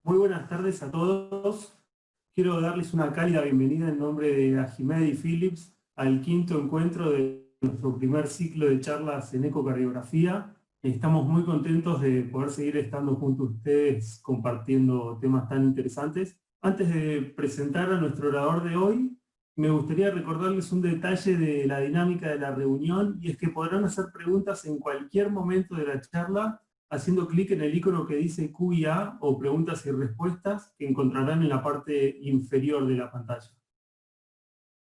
Muy buenas tardes a todos. Quiero darles una cálida bienvenida en nombre de Agimed y Philips al quinto encuentro de nuestro primer ciclo de charlas en ecocardiografía. Estamos muy contentos de poder seguir estando junto a ustedes compartiendo temas tan interesantes. Antes de presentar a nuestro orador de hoy, me gustaría recordarles un detalle de la dinámica de la reunión, y es que podrán hacer preguntas en cualquier momento de la charla haciendo clic en el icono que dice Q&A o preguntas y respuestas que encontrarán en la parte inferior de la pantalla.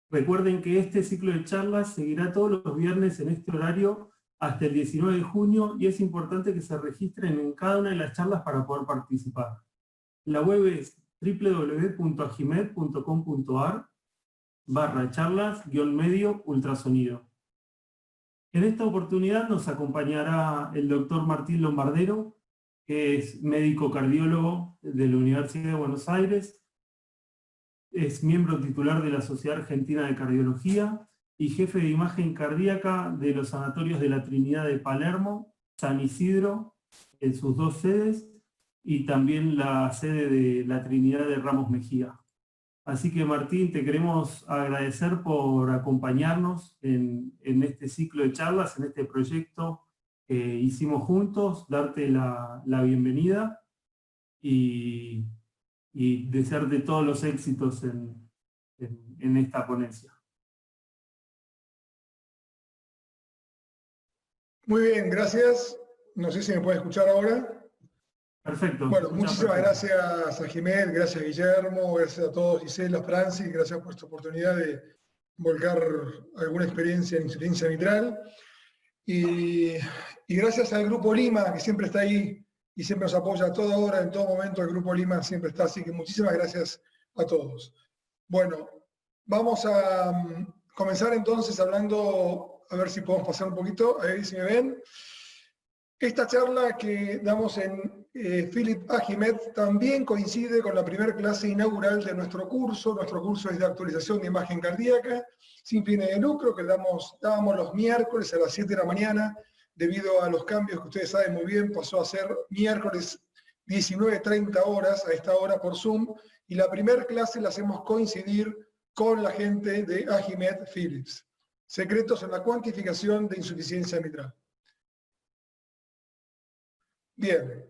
Recuerden que este ciclo de charlas seguirá todos los viernes en este horario hasta el 19 de junio y es importante que se registren en cada una de las charlas para poder participar. La web es www.agimed.com.ar/charlas-medio ultrasonido. En esta oportunidad nos acompañará el doctor Martín Lombardero, que es médico cardiólogo de la Universidad de Buenos Aires, es miembro titular de la Sociedad Argentina de Cardiología y jefe de imagen cardíaca de los sanatorios de la Trinidad de Palermo, San Isidro, en sus dos sedes, y también la sede de la Trinidad de Ramos Mejía. Así que Martín, te queremos agradecer por acompañarnos en este ciclo de charlas, en este proyecto que hicimos juntos, darte la bienvenida y desearte todos los éxitos en esta ponencia. Muy bien, gracias. No sé si me puede escuchar ahora. Perfecto. Bueno, muchísimas gracias a Jiménez, gracias a Guillermo, gracias a todos, Gisela, Francis, gracias por esta oportunidad de volcar alguna experiencia en insuficiencia mitral. Y gracias al Grupo Lima, que siempre está ahí y siempre nos apoya a toda hora, en todo momento el Grupo Lima siempre está, así que muchísimas gracias a todos. Bueno, vamos a comenzar entonces hablando, a ver si podemos pasar un poquito, a ver si me ven. Esta charla que damos en Philips Agimed también coincide con la primera clase inaugural de nuestro curso. Nuestro curso es de actualización de imagen cardíaca, sin fines de lucro, que dábamos los miércoles a las 7 de la mañana. Debido a los cambios que ustedes saben muy bien, pasó a ser miércoles 19:30 horas, a esta hora por Zoom, y la primera clase la hacemos coincidir con la gente de Agimed Philips. Secretos en la cuantificación de insuficiencia mitral. Bien,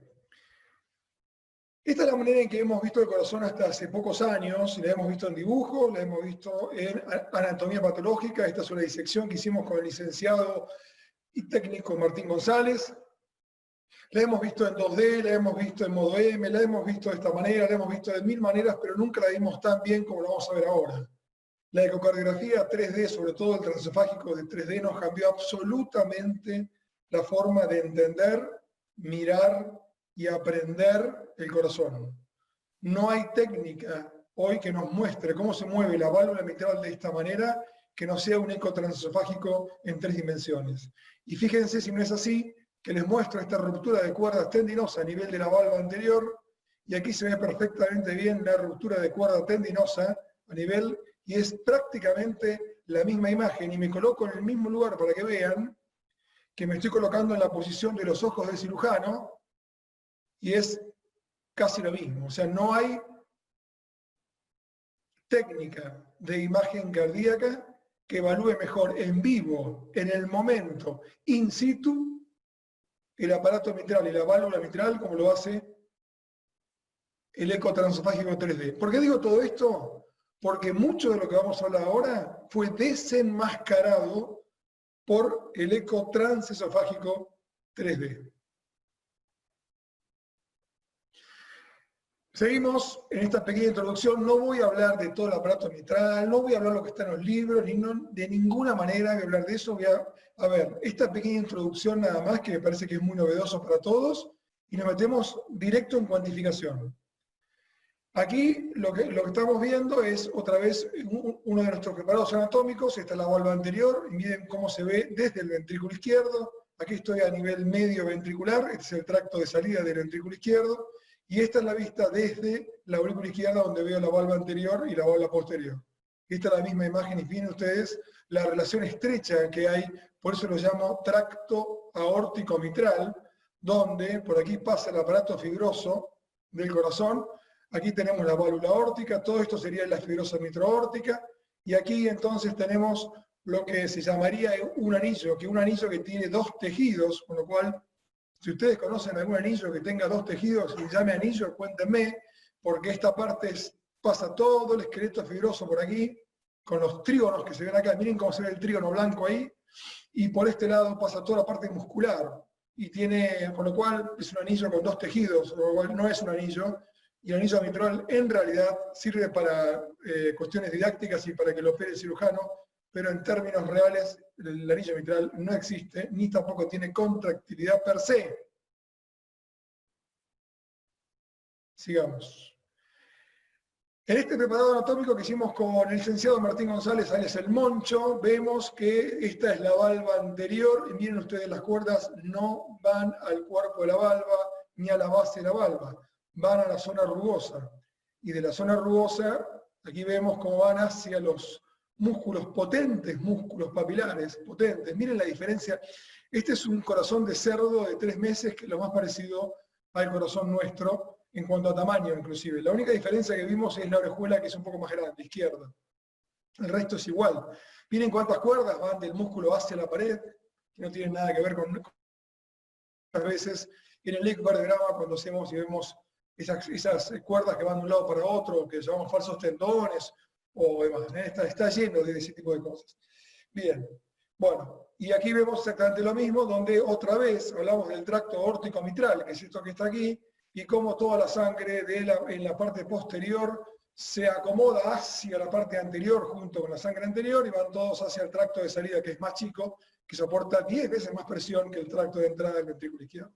esta es la manera en que hemos visto el corazón hasta hace pocos años. La hemos visto en dibujo, la hemos visto en anatomía patológica. Esta es una disección que hicimos con el licenciado y técnico Martín González. La hemos visto en 2D, la hemos visto en modo M, la hemos visto de esta manera, la hemos visto de mil maneras, pero nunca la vimos tan bien como la vamos a ver ahora. La ecocardiografía 3D, sobre todo el transesofágico de 3D, nos cambió absolutamente la forma de entender, mirar y aprender el corazón. No hay técnica hoy que nos muestre cómo se mueve la válvula mitral de esta manera que no sea un eco transesofágico en 3 dimensiones. Y fíjense si no es así, que les muestro esta ruptura de cuerdas tendinosa a nivel de la válvula anterior, y aquí se ve perfectamente bien la ruptura de cuerda tendinosa a nivel, y es prácticamente la misma imagen, y me coloco en el mismo lugar para que vean que me estoy colocando en la posición de los ojos del cirujano, y es casi lo mismo. O sea, no hay técnica de imagen cardíaca que evalúe mejor en vivo, en el momento, in situ, el aparato mitral y la válvula mitral como lo hace el eco transesofágico 3D. ¿Por qué digo todo esto? Porque mucho de lo que vamos a hablar ahora fue desenmascarado por el eco transesofágico 3D. Seguimos en esta pequeña introducción. No voy a hablar de todo el aparato mitral, no voy a hablar de lo que está en los libros, de ninguna manera voy a hablar de eso. Voy a ver esta pequeña introducción nada más, que me parece que es muy novedoso para todos, y nos metemos directo en cuantificación. Aquí lo que estamos viendo es otra vez uno de nuestros preparados anatómicos. Esta es la válvula anterior, y miren cómo se ve desde el ventrículo izquierdo. Aquí estoy a nivel medio ventricular, este es el tracto de salida del ventrículo izquierdo. Y esta es la vista desde la aurícula izquierda, donde veo la válvula anterior y la válvula posterior. Esta es la misma imagen, y miren ustedes la relación estrecha que hay, por eso lo llamo tracto aórtico mitral, donde por aquí pasa el aparato fibroso, del corazón. Aquí tenemos la válvula aórtica, todo esto sería la fibrosa mitroaórtica, y aquí entonces tenemos lo que se llamaría un anillo que tiene dos tejidos, con lo cual, si ustedes conocen algún anillo que tenga dos tejidos y llame anillo, cuéntenme, porque esta parte pasa todo el esqueleto fibroso por aquí, con los trígonos que se ven acá, miren cómo se ve el trígono blanco ahí, y por este lado pasa toda la parte muscular, y tiene, con lo cual es un anillo con dos tejidos, con lo cual no es un anillo, y el anillo mitral en realidad sirve para cuestiones didácticas y para que lo opere el cirujano, pero en términos reales el anillo mitral no existe, ni tampoco tiene contractilidad per se. Sigamos. En este preparado anatómico que hicimos con el licenciado Martín González, alias El Moncho, vemos que esta es la valva anterior, y miren ustedes, las cuerdas no van al cuerpo de la valva, ni a la base de la valva, van a la zona rugosa. Y de la zona rugosa, aquí vemos cómo van hacia los músculos potentes, músculos papilares potentes. Miren la diferencia. Este es un corazón de cerdo de 3 meses, que es lo más parecido al corazón nuestro, en cuanto a tamaño inclusive. La única diferencia que vimos es la orejuela, que es un poco más grande, izquierda. El resto es igual. Miren cuántas cuerdas van del músculo hacia la pared, que no tienen nada que ver con... Muchas veces en el ecocardiograma, cuando hacemos y vemos esas cuerdas que van de un lado para otro, que llamamos falsos tendones, o demás, está lleno de ese tipo de cosas. Bien, bueno, y aquí vemos exactamente lo mismo, donde otra vez hablamos del tracto aórtico mitral, que es esto que está aquí, y cómo toda la sangre en la parte posterior se acomoda hacia la parte anterior junto con la sangre anterior y van todos hacia el tracto de salida, que es más chico, que soporta 10 veces más presión que el tracto de entrada del ventrículo izquierdo.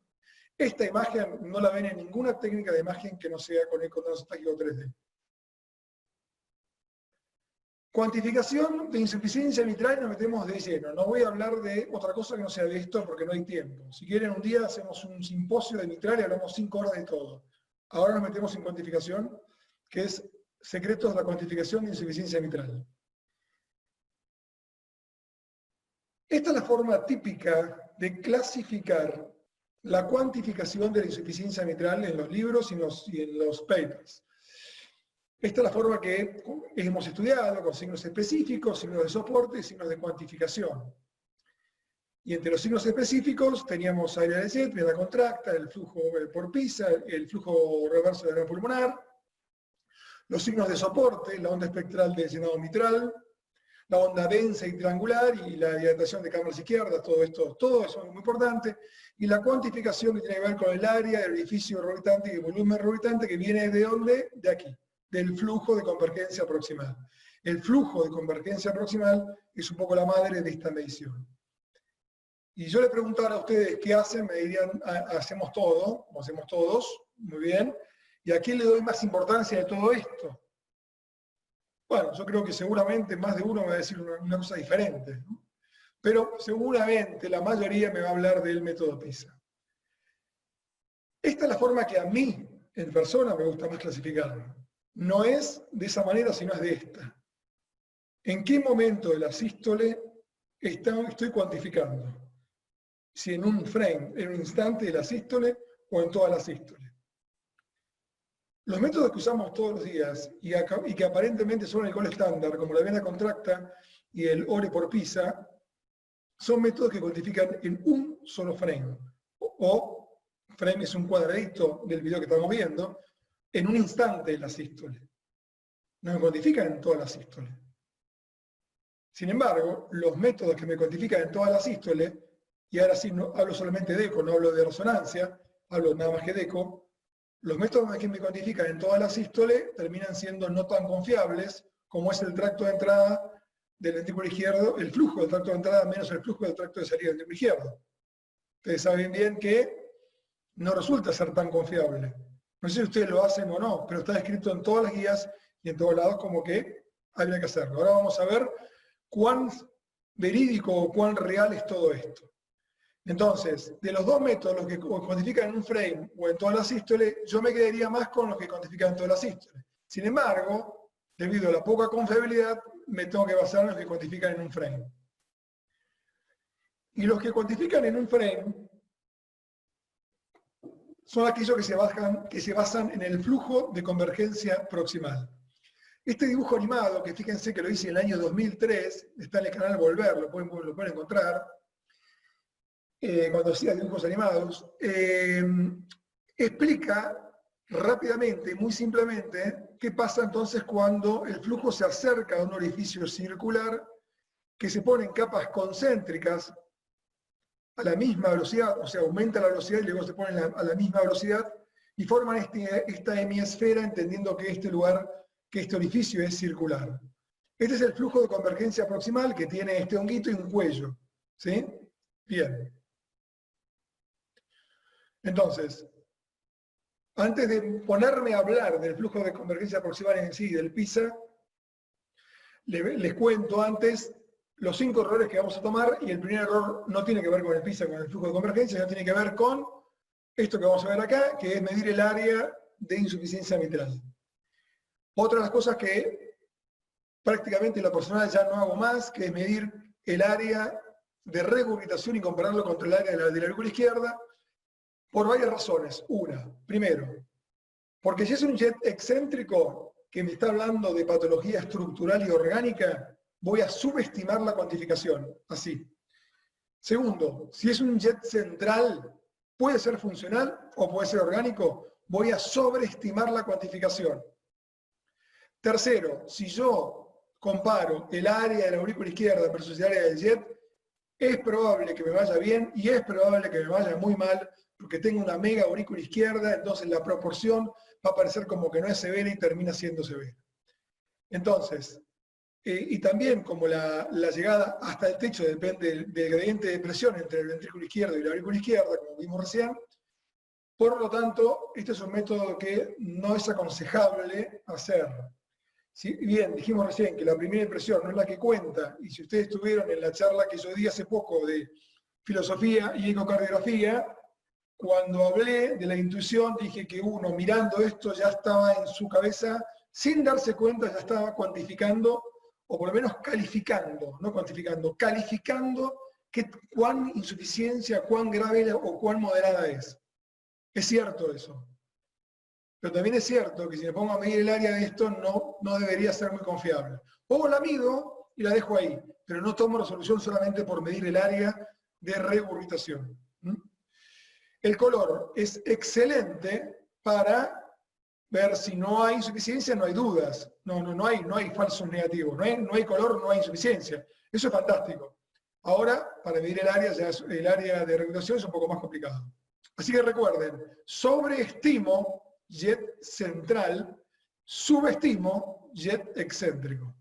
Esta imagen no la ven en ninguna técnica de imagen que no sea con ecocardiograma 3D. Cuantificación de insuficiencia mitral, nos metemos de lleno. No voy a hablar de otra cosa que no sea de esto porque no hay tiempo. Si quieren, un día hacemos un simposio de mitral y hablamos 5 horas de todo. Ahora nos metemos en cuantificación, que es secretos de la cuantificación de insuficiencia mitral. Esta es la forma típica de clasificar la cuantificación de la insuficiencia mitral en los libros y en los papers. Esta es la forma que hemos estudiado, con signos específicos, signos de soporte y signos de cuantificación. Y entre los signos específicos teníamos área de jet, vena contracta, el flujo por PISA, el flujo reverso de la pulmonar, los signos de soporte, la onda espectral de llenado mitral, la onda densa y triangular y la dilatación de cámaras izquierdas, todo eso es muy importante, y la cuantificación que tiene que ver con el área, el orificio orbitante y el volumen orbitante, que viene de ¿dónde? De aquí, del flujo de convergencia proximal. El flujo de convergencia proximal es un poco la madre de esta medición. Y yo le preguntara a ustedes qué hacen, me dirían, hacemos todo, como hacemos todos, muy bien, ¿y a quién le doy más importancia de todo esto? Bueno, yo creo que seguramente más de uno me va a decir una cosa diferente, ¿no? Pero seguramente la mayoría me va a hablar del método PISA. Esta es la forma que a mí, en persona, me gusta más clasificarlo. No es de esa manera, sino es de esta. ¿En qué momento de la sístole estoy cuantificando? Si en un frame, en un instante de la sístole o en toda la sístole. Los métodos que usamos todos los días y que aparentemente son el gol estándar, como la vena contracta y el ORE por PISA, son métodos que cuantifican en un solo frame. O frame es un cuadradito del video que estamos viendo, en un instante de la sístole. No me cuantifican en toda la sístole. Sin embargo, los métodos que me cuantifican en toda la sístole, y ahora sí no hablo solamente de eco, no hablo de resonancia, hablo nada más que de eco, los métodos que me cuantifican en toda la sístole terminan siendo no tan confiables como es el tracto de entrada del ventrículo izquierdo, el flujo del tracto de entrada menos el flujo del tracto de salida del ventrículo izquierdo. Ustedes saben bien que no resulta ser tan confiable. No sé si ustedes lo hacen o no, pero está escrito en todas las guías y en todos lados como que habría que hacerlo. Ahora vamos a ver cuán verídico o cuán real es todo esto. Entonces, de los dos métodos, los que cuantifican en un frame o en toda la sístole, yo me quedaría más con los que cuantifican en toda la sístole. Sin embargo, debido a la poca confiabilidad, me tengo que basar en los que cuantifican en un frame. Y los que cuantifican en un frame son aquellos que se basan en el flujo de convergencia proximal. Este dibujo animado, que fíjense que lo hice en el año 2003, está en el canal Volver, lo pueden encontrar, cuando hacía dibujos animados, explica rápidamente, muy simplemente, qué pasa entonces cuando el flujo se acerca a un orificio circular, que se pone en capas concéntricas a la misma velocidad, o sea, aumenta la velocidad y luego se ponen a la misma velocidad, y forman esta hemisfera, entendiendo que este orificio es circular. Este es el flujo de convergencia proximal que tiene este honguito y un cuello. ¿Sí? Bien. Entonces, antes de ponerme a hablar del flujo de convergencia proximal en sí, del PISA, les cuento antes los 5 errores que vamos a tomar, y el primer error no tiene que ver con el PISA, con el flujo de convergencia, sino tiene que ver con esto que vamos a ver acá, que es medir el área de insuficiencia mitral. Otra de las cosas que prácticamente en lo personal ya no hago más, que es medir el área de regurgitación y compararlo contra el área de la aurícula izquierda, por varias razones. Una, primero, porque si es un jet excéntrico que me está hablando de patología estructural y orgánica, voy a subestimar la cuantificación, así. Segundo, si es un jet central, puede ser funcional o puede ser orgánico, voy a sobreestimar la cuantificación. Tercero, si yo comparo el área de la aurícula izquierda versus el área del jet, es probable que me vaya bien y es probable que me vaya muy mal, porque tengo una mega aurícula izquierda, entonces la proporción va a parecer como que no es severa y termina siendo severa. Entonces, y también como la llegada hasta el techo depende del gradiente de presión entre el ventrículo izquierdo y la aurícula izquierda, como vimos recién, por lo tanto, este es un método que no es aconsejable hacer. Si bien dijimos recién que la primera impresión no es la que cuenta, y si ustedes estuvieron en la charla que yo di hace poco de filosofía y ecocardiografía, cuando hablé de la intuición dije que uno mirando esto ya estaba en su cabeza, sin darse cuenta ya estaba cuantificando, o por lo menos calificando, no cuantificando, calificando cuán insuficiencia, cuán grave o cuán moderada es. Es cierto eso. Pero también es cierto que si me pongo a medir el área de esto, no debería ser muy confiable. O la mido y la dejo ahí, pero no tomo resolución solamente por medir el área de regurgitación. El color es excelente para ver si no hay insuficiencia, no hay dudas. No hay falsos negativos. No hay color, no hay insuficiencia. Eso es fantástico. Ahora, para medir el área de regurgitación es un poco más complicado. Así que recuerden, sobreestimo jet central, subestimo jet excéntrico.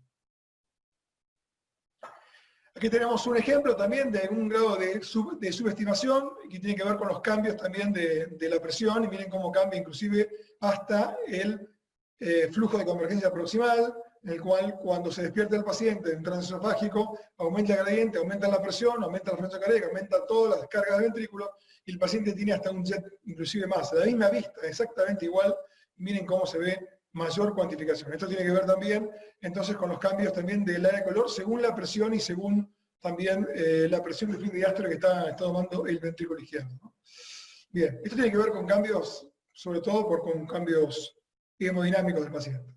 Aquí tenemos un ejemplo también de un grado de subestimación que tiene que ver con los cambios también de la presión, y miren cómo cambia inclusive hasta el flujo de convergencia proximal, en el cual cuando se despierta el paciente en trance esofágico, aumenta el gradiente, aumenta la presión, aumenta la frecuencia cardíaca, aumenta todas las descargas del ventrículo, y el paciente tiene hasta un jet inclusive más, a la misma vista, exactamente igual. Miren cómo se ve mayor cuantificación. Esto tiene que ver también entonces con los cambios también del área de color según la presión y según también la presión del flujo diástolo que está tomando el ventrículo izquierdo, ¿no? Bien, esto tiene que ver con cambios, sobre todo con cambios hemodinámicos del paciente.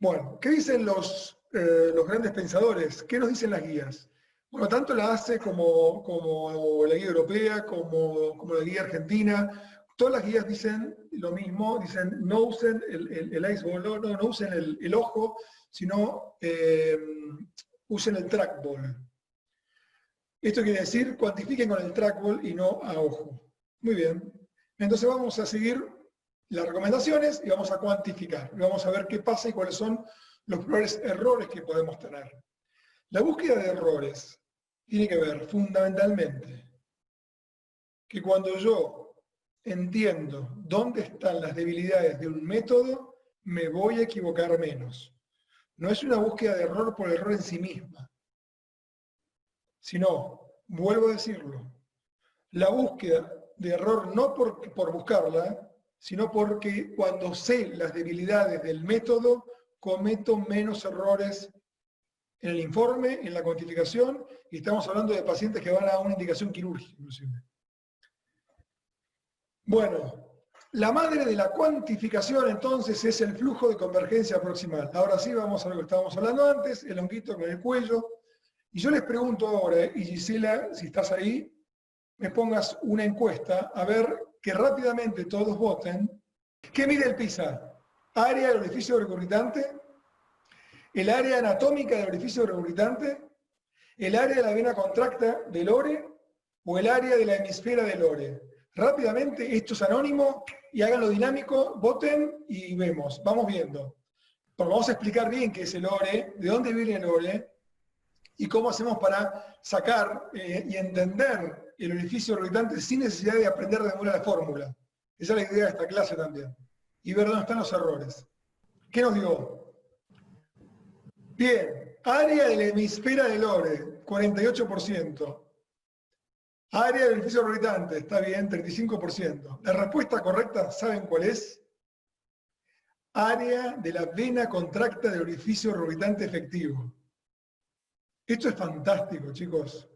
Bueno, ¿qué dicen los grandes pensadores? ¿Qué nos dicen las guías? Bueno, tanto la ACE como la guía europea, como la guía argentina, todas las guías dicen lo mismo, dicen no usen el iceball, no usen el ojo, sino usen el trackball. Esto quiere decir, cuantifiquen con el trackball y no a ojo. Muy bien. Entonces vamos a seguir las recomendaciones y vamos a cuantificar. Y vamos a ver qué pasa y cuáles son los peores errores que podemos tener. La búsqueda de errores tiene que ver fundamentalmente que cuando yo entiendo dónde están las debilidades de un método, me voy a equivocar menos. No es una búsqueda de error por el error en sí misma, sino, vuelvo a decirlo, la búsqueda de error no por buscarla, sino porque cuando sé las debilidades del método, cometo menos errores en el informe, en la cuantificación, y estamos hablando de pacientes que van a una indicación quirúrgica, inclusive. Bueno, la madre de la cuantificación entonces es el flujo de convergencia proximal. Ahora sí vamos a lo que estábamos hablando antes, el honguito con el cuello. Y yo les pregunto ahora, y Gisela, si estás ahí, me pongas una encuesta, a ver que rápidamente todos voten. ¿Qué mide el PISA? ¿Área del orificio regurgitante? ¿El área anatómica del orificio regurgitante? ¿El área de la vena contracta del Lore? ¿O el área de la hemisfera del Lore? Rápidamente, esto es anónimo, y háganlo dinámico, voten y vemos, vamos viendo. Porque vamos a explicar bien qué es el Lore, de dónde viene el Lore, y cómo hacemos para sacar y entender el orificio regurgitante sin necesidad de aprender de memoria la fórmula. Esa es la idea de esta clase también. Y ver dónde están los errores. ¿Qué nos dio? Bien, área de la hemisfera del Lore, 48%. Área del orificio regurgitante, está bien, 35%. La respuesta correcta, ¿saben cuál es? Área de la vena contracta del orificio regurgitante efectivo. Esto es fantástico, chicos,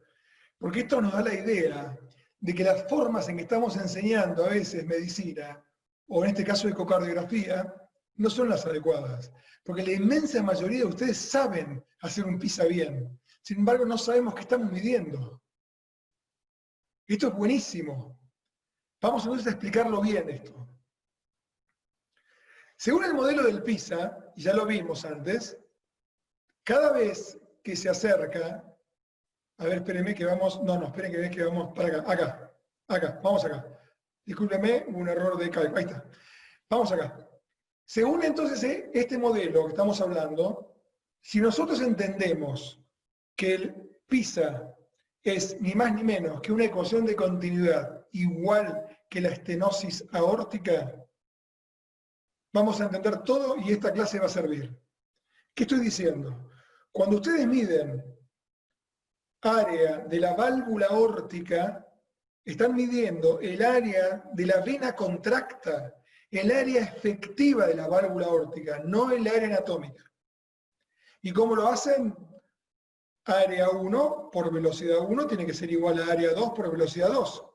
porque esto nos da la idea de que las formas en que estamos enseñando a veces medicina, o en este caso ecocardiografía, no son las adecuadas. Porque la inmensa mayoría de ustedes saben hacer un PISA bien. Sin embargo, no sabemos qué estamos midiendo. Esto es buenísimo. Vamos entonces a explicarlo bien esto. Según el modelo del PISA, y ya lo vimos antes, cada vez que se acerca, a ver, espérenme que vamos, esperen que vamos para acá, vamos acá. Discúlpenme, hubo un error de cálculo, ahí está. Vamos acá. Según entonces este modelo que estamos hablando, si nosotros entendemos que el PISA es ni más ni menos que una ecuación de continuidad igual que la estenosis aórtica, vamos a entender todo y esta clase va a servir. ¿Qué estoy diciendo? Cuando ustedes miden área de la válvula aórtica, están midiendo el área de la vena contracta, el área efectiva de la válvula aórtica, no el área anatómica. ¿Y cómo lo hacen? Área 1 por velocidad 1 tiene que ser igual a área 2 por velocidad 2.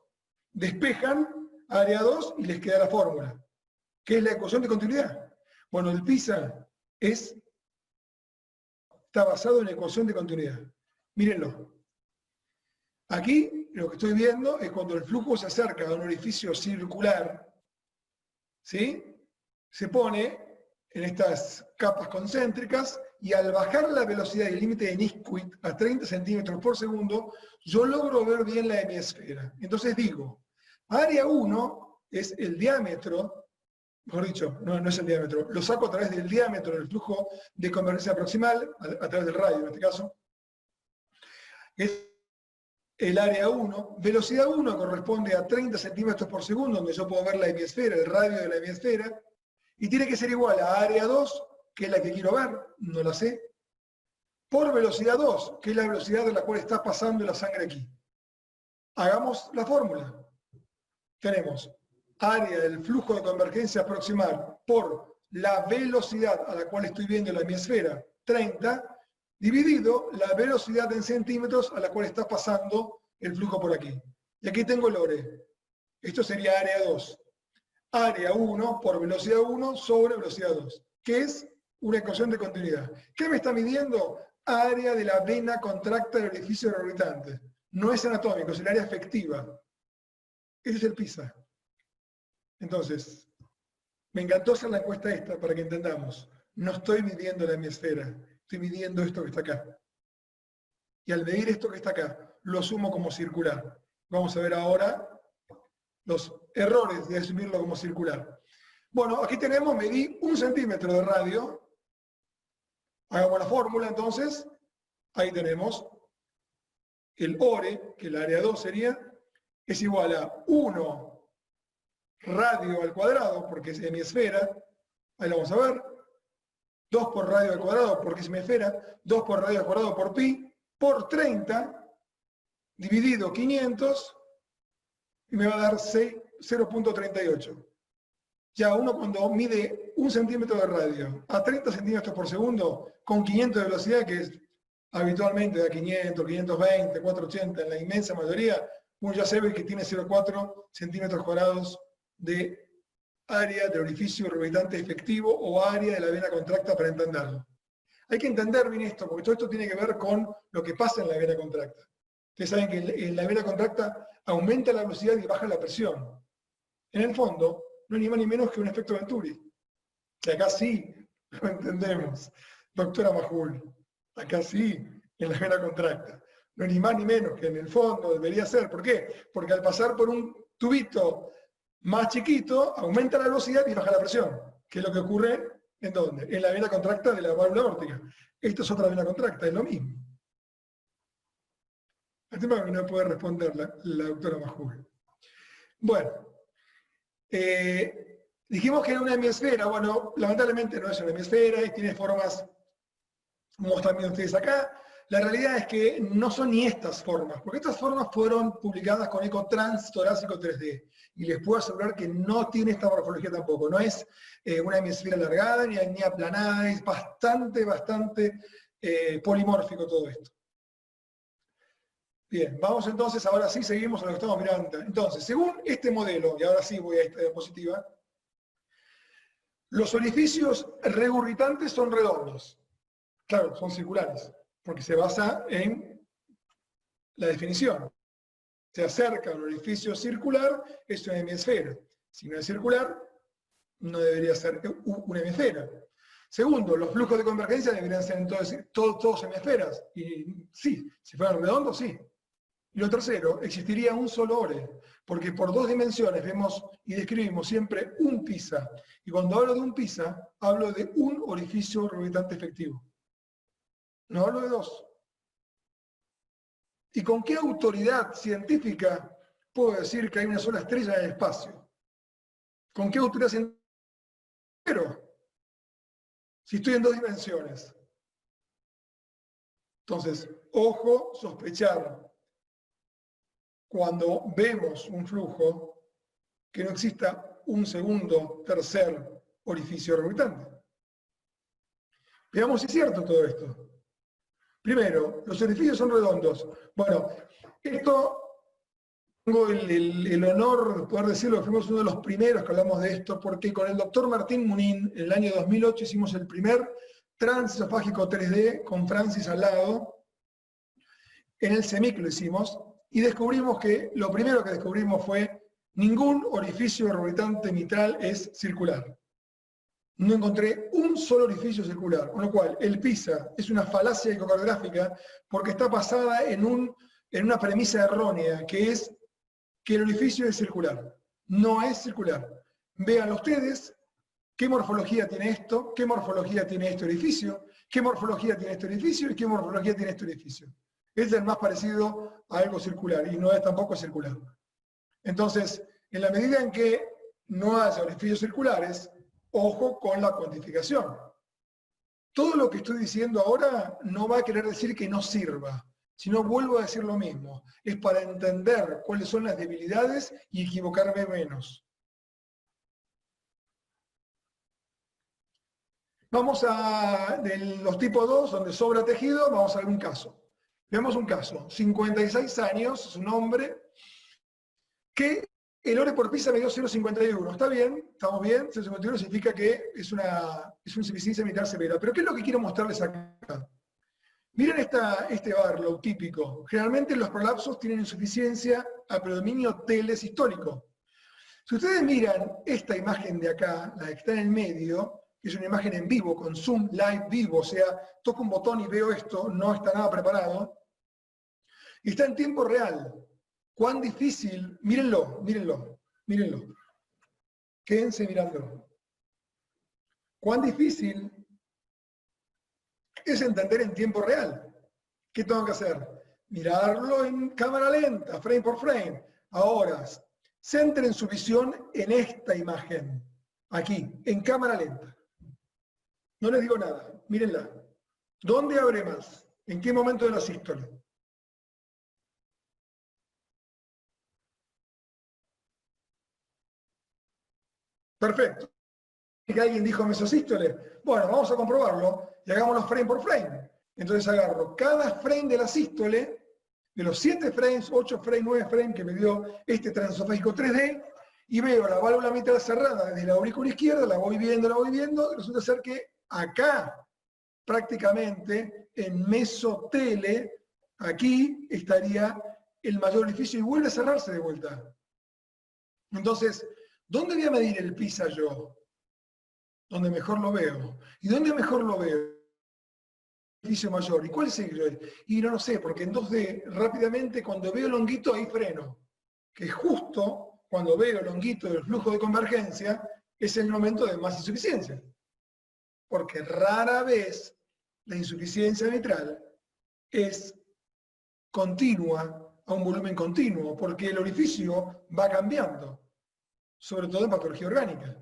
Despejan área 2 y les queda la fórmula. ¿Qué es la ecuación de continuidad? Bueno, el PISA está basado en la ecuación de continuidad. Mírenlo. Aquí lo que estoy viendo es cuando el flujo se acerca a un orificio circular, ¿sí? Se pone en estas capas concéntricas y al bajar la velocidad y el límite de Nisquith a 30 centímetros por segundo, yo logro ver bien la hemisfera. Entonces digo, área 1 es el diámetro, mejor dicho, no es el diámetro, lo saco a través del diámetro del flujo de convergencia proximal, a través del radio en este caso, es el área 1, velocidad 1 corresponde a 30 centímetros por segundo, donde yo puedo ver la hemisfera, el radio de la hemisfera, y tiene que ser igual a área 2, que es la que quiero ver, no la sé, por velocidad 2, que es la velocidad de la cual está pasando la sangre aquí. Hagamos la fórmula. Tenemos área del flujo de convergencia proximal por la velocidad a la cual estoy viendo la hemisfera, 30, dividido la velocidad en centímetros a la cual está pasando el flujo por aquí. Y aquí tengo el Lore. Esto sería área 2. Área 1 por velocidad 1 sobre velocidad 2, que es una ecuación de continuidad. ¿Qué me está midiendo? Área de la vena contracta del orificio regurgitante. No es anatómico, es el área efectiva. Ese es el PISA. Entonces, me encantó hacer la encuesta esta para que entendamos. No estoy midiendo la hemisfera, estoy midiendo esto que está acá. Y al medir esto que está acá, lo asumo como circular. Vamos a ver ahora los errores de asumirlo como circular. Bueno, aquí tenemos, medí 1 centímetro de radio. Hagamos la fórmula entonces. Ahí tenemos el ORE, que el área 2 sería, es igual a 1 radio al cuadrado, porque es hemisfera. Ahí lo vamos a ver. 2 por radio al cuadrado, porque es hemisfera. 2 por radio al cuadrado por pi, por 30, dividido 500, y me va a dar 0.38. Ya uno cuando mide 1 centímetro de radio a 30 centímetros por segundo, con 500 de velocidad, que es habitualmente da 500, 520, 480, en la inmensa mayoría, uno ya sabe que tiene 0,4 centímetros cuadrados de área del orificio rehabilitante efectivo o área de la vena contracta para entenderlo. Hay que entender bien esto, porque todo esto tiene que ver con lo que pasa en la vena contracta. Ustedes saben que en la vena contracta aumenta la velocidad y baja la presión. En el fondo, no es ni más ni menos que un efecto Venturi. Que acá sí lo entendemos, doctora Majul. Acá sí, en la vena contracta. No es ni más ni menos que en el fondo debería ser. ¿Por qué? Porque al pasar por un tubito más chiquito, aumenta la velocidad y baja la presión. ¿Qué es lo que ocurre? ¿En dónde? En la vena contracta de la válvula aórtica. Esto es otra vena contracta, es lo mismo. El tema que no puede responder la doctora Majul. Bueno, dijimos que era una hemisfera. Bueno, lamentablemente no es una hemisfera y tiene formas, como están viendo ustedes acá. La realidad es que no son ni estas formas, porque estas formas fueron publicadas con eco transtorácico 3D. Y les puedo asegurar que no tiene esta morfología tampoco. No es una hemisfera alargada ni aplanada, es bastante polimórfico todo esto. Bien, vamos entonces, ahora sí seguimos a lo que estamos mirando. Entonces, según este modelo, y ahora sí voy a esta diapositiva, los orificios regurgitantes son redondos. Claro, son circulares, porque se basa en la definición. Se acerca a un orificio circular, es una hemisfera. Si no es circular, no debería ser una hemisfera. Segundo, los flujos de convergencia deberían ser entonces todos hemisferas. Y sí, si fueran redondos, sí. Y lo tercero, existiría un solo ore, porque por dos dimensiones vemos y describimos siempre un pisa. Y cuando hablo de un pisa, hablo de un orificio rehabilitante efectivo. No hablo de dos. ¿Y con qué autoridad científica puedo decir que hay una sola estrella en el espacio? ¿Con qué autoridad científica? Pero, si estoy en dos dimensiones. Entonces, ojo, sospechar. Cuando vemos un flujo, que no exista un segundo, tercer orificio rehabilitante. Veamos si es cierto todo esto. Primero, los orificios son redondos. Bueno, esto tengo el honor de poder decirlo, que fuimos uno de los primeros que hablamos de esto, porque con el doctor Martín Munín, en el año 2008, hicimos el primer transesofágico 3D con Francis al lado. En el CEMIC lo hicimos, y descubrimos que, lo primero que descubrimos fue, ningún orificio rehabilitante mitral es circular. No encontré un solo orificio circular, con lo cual el PISA es una falacia ecocardiográfica porque está basada en una premisa errónea, que es que el orificio es circular. No es circular. Vean ustedes qué morfología tiene esto, qué morfología tiene este orificio, qué morfología tiene este orificio y qué morfología tiene este orificio. Es el más parecido a algo circular y no es tampoco circular. Entonces, en la medida en que no haya orificios circulares, ojo con la cuantificación. Todo lo que estoy diciendo ahora no va a querer decir que no sirva, sino vuelvo a decir lo mismo. Es para entender cuáles son las debilidades y equivocarme menos. Vamos a los tipos 2, donde sobra tejido, vamos a ver un caso. Veamos un caso. 56 años, es un hombre que el ore por pisa me dio 0,51. ¿Está bien? ¿Estamos bien? 0,51 significa que es una insuficiencia militar severa. Pero ¿qué es lo que quiero mostrarles acá? Miren este Barlow típico. Generalmente los prolapsos tienen insuficiencia a predominio telesistólico. Si ustedes miran esta imagen de acá, la que está en el medio, que es una imagen en vivo, con Zoom Live vivo, o sea, toco un botón y veo esto, no está nada preparado, y está en tiempo real. Cuán difícil, mírenlo, quédense mirándolo. Cuán difícil es entender en tiempo real. ¿Qué tengo que hacer? Mirarlo en cámara lenta, frame por frame. Ahora, centren su visión en esta imagen, aquí, en cámara lenta. No les digo nada, mírenla. ¿Dónde abre más? ¿En qué momento de la sístole? Perfecto. ¿Que alguien dijo mesosístole? Bueno, vamos a comprobarlo y hagámoslo frame por frame. Entonces agarro cada frame de la sístole, de los 7 frames, 8 frames, 9 frames que me dio este transesofágico 3D, y veo la válvula mitral cerrada desde la aurícula izquierda, la voy viendo, y resulta ser que acá, prácticamente, en mesotele, aquí estaría el mayor orificio y vuelve a cerrarse de vuelta. Entonces, ¿dónde voy a medir el PISA yo? Donde mejor lo veo. ¿Y dónde mejor lo veo? Orificio mayor. ¿Y cuál es el? Y no lo sé, porque en 2D, rápidamente, cuando veo el honguito, ahí freno. Que justo cuando veo el honguito del flujo de convergencia, es el momento de más insuficiencia. Porque rara vez la insuficiencia mitral es continua, a un volumen continuo, porque el orificio va cambiando, sobre todo en patología orgánica.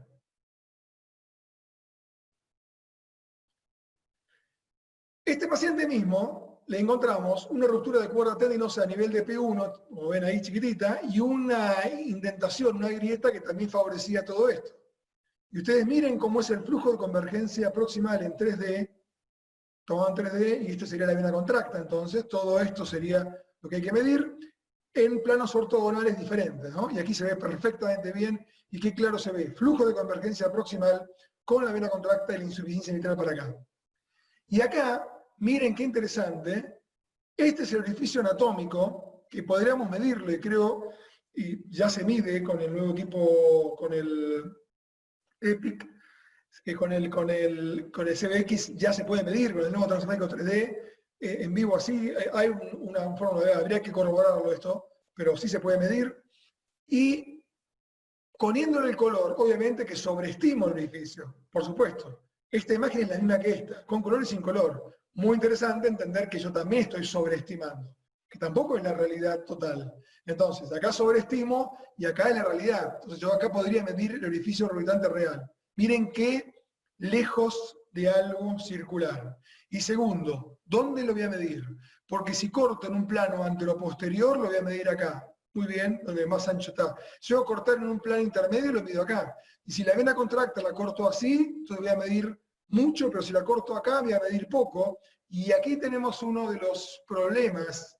Este paciente mismo le encontramos una ruptura de cuerda tendinosa a nivel de P1, como ven ahí chiquitita, y una indentación, una grieta que también favorecía todo esto. Y ustedes miren cómo es el flujo de convergencia proximal en 3D, toman 3D, y esto sería la vena contracta, entonces todo esto sería lo que hay que medir en planos ortogonales diferentes, ¿no? Y aquí se ve perfectamente bien, y qué claro se ve, flujo de convergencia proximal con la vena contracta y la insuficiencia mitral para acá. Y acá, miren qué interesante, este es el orificio anatómico, que podríamos medirle, creo, y ya se mide con el nuevo equipo, con el EPIC, que con el CBX ya se puede medir, con el nuevo transmédico 3D, en vivo así, hay una forma de, habría que corroborarlo esto, pero sí se puede medir, y poniéndole el color, obviamente que sobreestimo el orificio, por supuesto. Esta imagen es la misma que esta, con color y sin color. Muy interesante entender que yo también estoy sobreestimando, que tampoco es la realidad total. Entonces, acá sobreestimo y acá es la realidad. Entonces yo acá podría medir el orificio orbitante real. Miren qué lejos de algo circular. Y segundo, ¿dónde lo voy a medir? Porque si corto en un plano anteroposterior, lo voy a medir acá. Muy bien, donde más ancho está. Si yo cortar en un plano intermedio, lo mido acá. Y si la vena contracta la corto así, entonces voy a medir mucho, pero si la corto acá, voy a medir poco. Y aquí tenemos uno de los problemas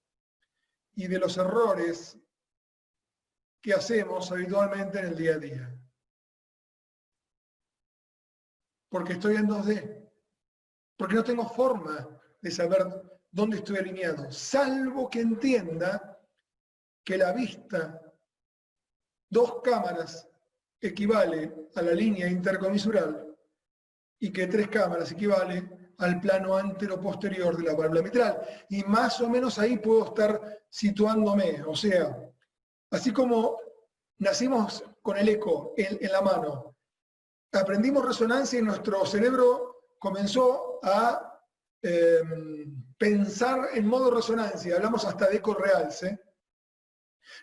y de los errores que hacemos habitualmente en el día a día. Porque estoy en 2D. Porque no tengo forma de saber dónde estoy alineado, salvo que entienda que la vista, 2 cámaras, equivale a la línea intercomisural y que 3 cámaras equivale al plano anteroposterior de la válvula mitral. Y más o menos ahí puedo estar situándome. O sea, así como nacimos con el eco en la mano, aprendimos resonancia y nuestro cerebro comenzó a pensar en modo resonancia. Hablamos hasta de eco real, ¿sí?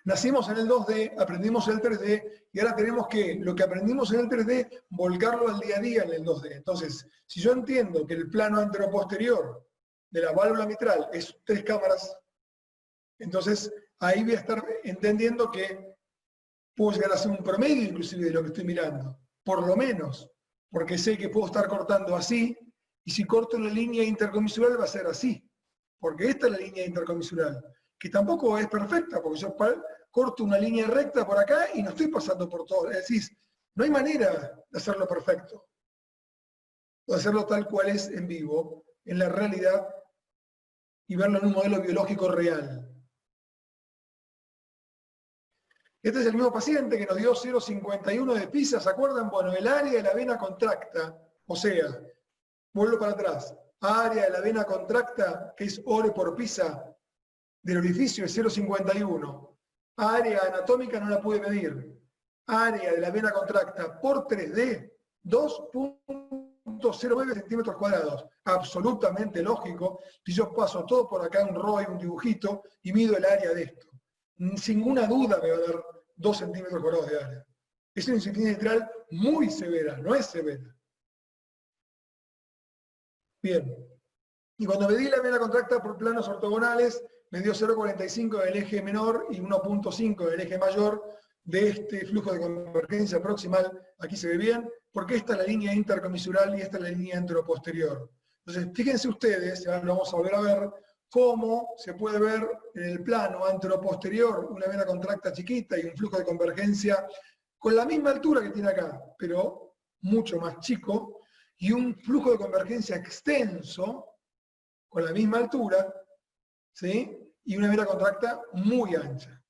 Nacimos en el 2D, aprendimos el 3D y ahora tenemos que lo que aprendimos en el 3D volcarlo al día a día en el 2D. Entonces, si yo entiendo que el plano anteroposterior de la válvula mitral es 3 cámaras, entonces ahí voy a estar entendiendo que puedo llegar a ser un promedio inclusive de lo que estoy mirando, por lo menos, porque sé que puedo estar cortando así y si corto la línea intercomisural va a ser así, porque esta es la línea intercomisural, que tampoco es perfecta, porque yo corto una línea recta por acá y no estoy pasando por todo. Es decir, no hay manera de hacerlo perfecto, de hacerlo tal cual es en vivo, en la realidad, y verlo en un modelo biológico real. Este es el mismo paciente que nos dio 0,51 de PISA, ¿se acuerdan? Bueno, el área de la vena contracta, o sea, vuelvo para atrás, área de la vena contracta, que es ore por PISA, del orificio es 0,51. Área anatómica no la pude medir. Área de la vena contracta por 3D, 2.09 centímetros cuadrados. Absolutamente lógico. Si yo paso todo por acá, un ROI, un dibujito, y mido el área de esto. Sin ninguna duda me va a dar 2 centímetros cuadrados de área. Es una insuficiencia mitral muy severa, no es severa. Bien. Y cuando medí la vena contracta por planos ortogonales, me dio 0,45 del eje menor y 1,5 del eje mayor de este flujo de convergencia proximal. Aquí se ve bien, porque esta es la línea intercomisural y esta es la línea anteroposterior. Entonces, fíjense ustedes, ahora lo vamos a volver a ver, cómo se puede ver en el plano anteroposterior una vena contracta chiquita y un flujo de convergencia con la misma altura que tiene acá, pero mucho más chico, y un flujo de convergencia extenso, con la misma altura, ¿sí? Y una vena contracta muy ancha.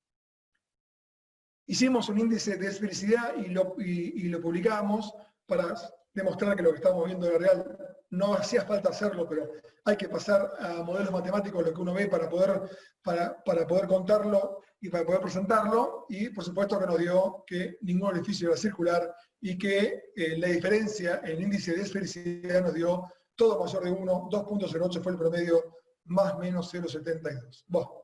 Hicimos un índice de esfericidad y lo publicamos para demostrar que lo que estamos viendo era real. No hacía falta hacerlo, pero hay que pasar a modelos matemáticos lo que uno ve para poder contarlo y para poder presentarlo. Y por supuesto que nos dio que ningún orificio era circular y que la diferencia en el índice de esfericidad nos dio todo mayor de 1, 2.08 fue el promedio, más menos 0.72. Bueno.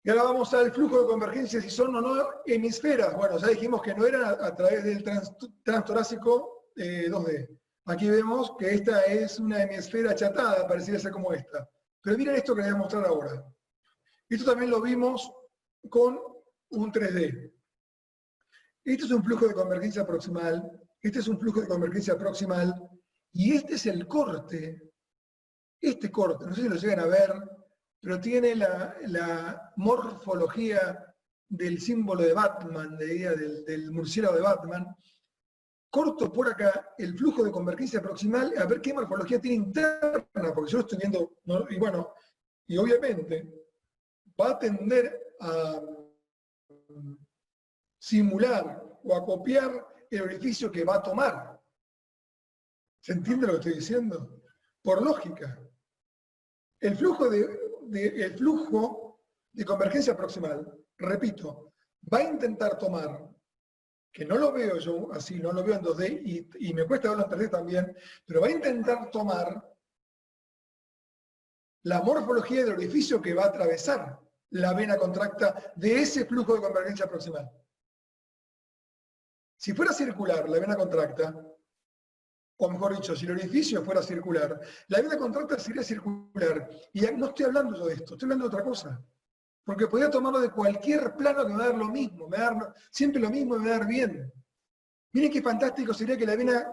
Y ahora vamos al flujo de convergencia, si son o no hemisferas. Bueno, ya dijimos que no eran a través del transtorácico 2D. Aquí vemos que esta es una hemisfera achatada, pareciera ser como esta. Pero miren esto que les voy a mostrar ahora. Esto también lo vimos con un 3D. Este es un flujo de convergencia proximal, este es un flujo de convergencia proximal, y este es el corte. Este corte, no sé si lo llegan a ver, pero tiene la morfología del símbolo de Batman, del murciélago de Batman. Corto por acá el flujo de convergencia proximal, a ver qué morfología tiene interna, porque yo lo estoy viendo, ¿no? Y bueno, y obviamente va a tender a simular o a copiar el orificio que va a tomar. ¿Se entiende lo que estoy diciendo? Por lógica. El flujo de convergencia proximal, repito, va a intentar tomar, que no lo veo yo así, no lo veo en 2D y me cuesta verlo en 3D también, pero va a intentar tomar la morfología del orificio que va a atravesar la vena contracta de ese flujo de convergencia proximal. Si fuera circular la vena contracta, o mejor dicho, si el orificio fuera circular, la vena contracta sería circular. Y no estoy hablando yo de esto, estoy hablando de otra cosa. Porque podría tomarlo de cualquier plano que me va a dar lo mismo, me va a dar siempre lo mismo y me va a dar bien. Miren qué fantástico sería que la vena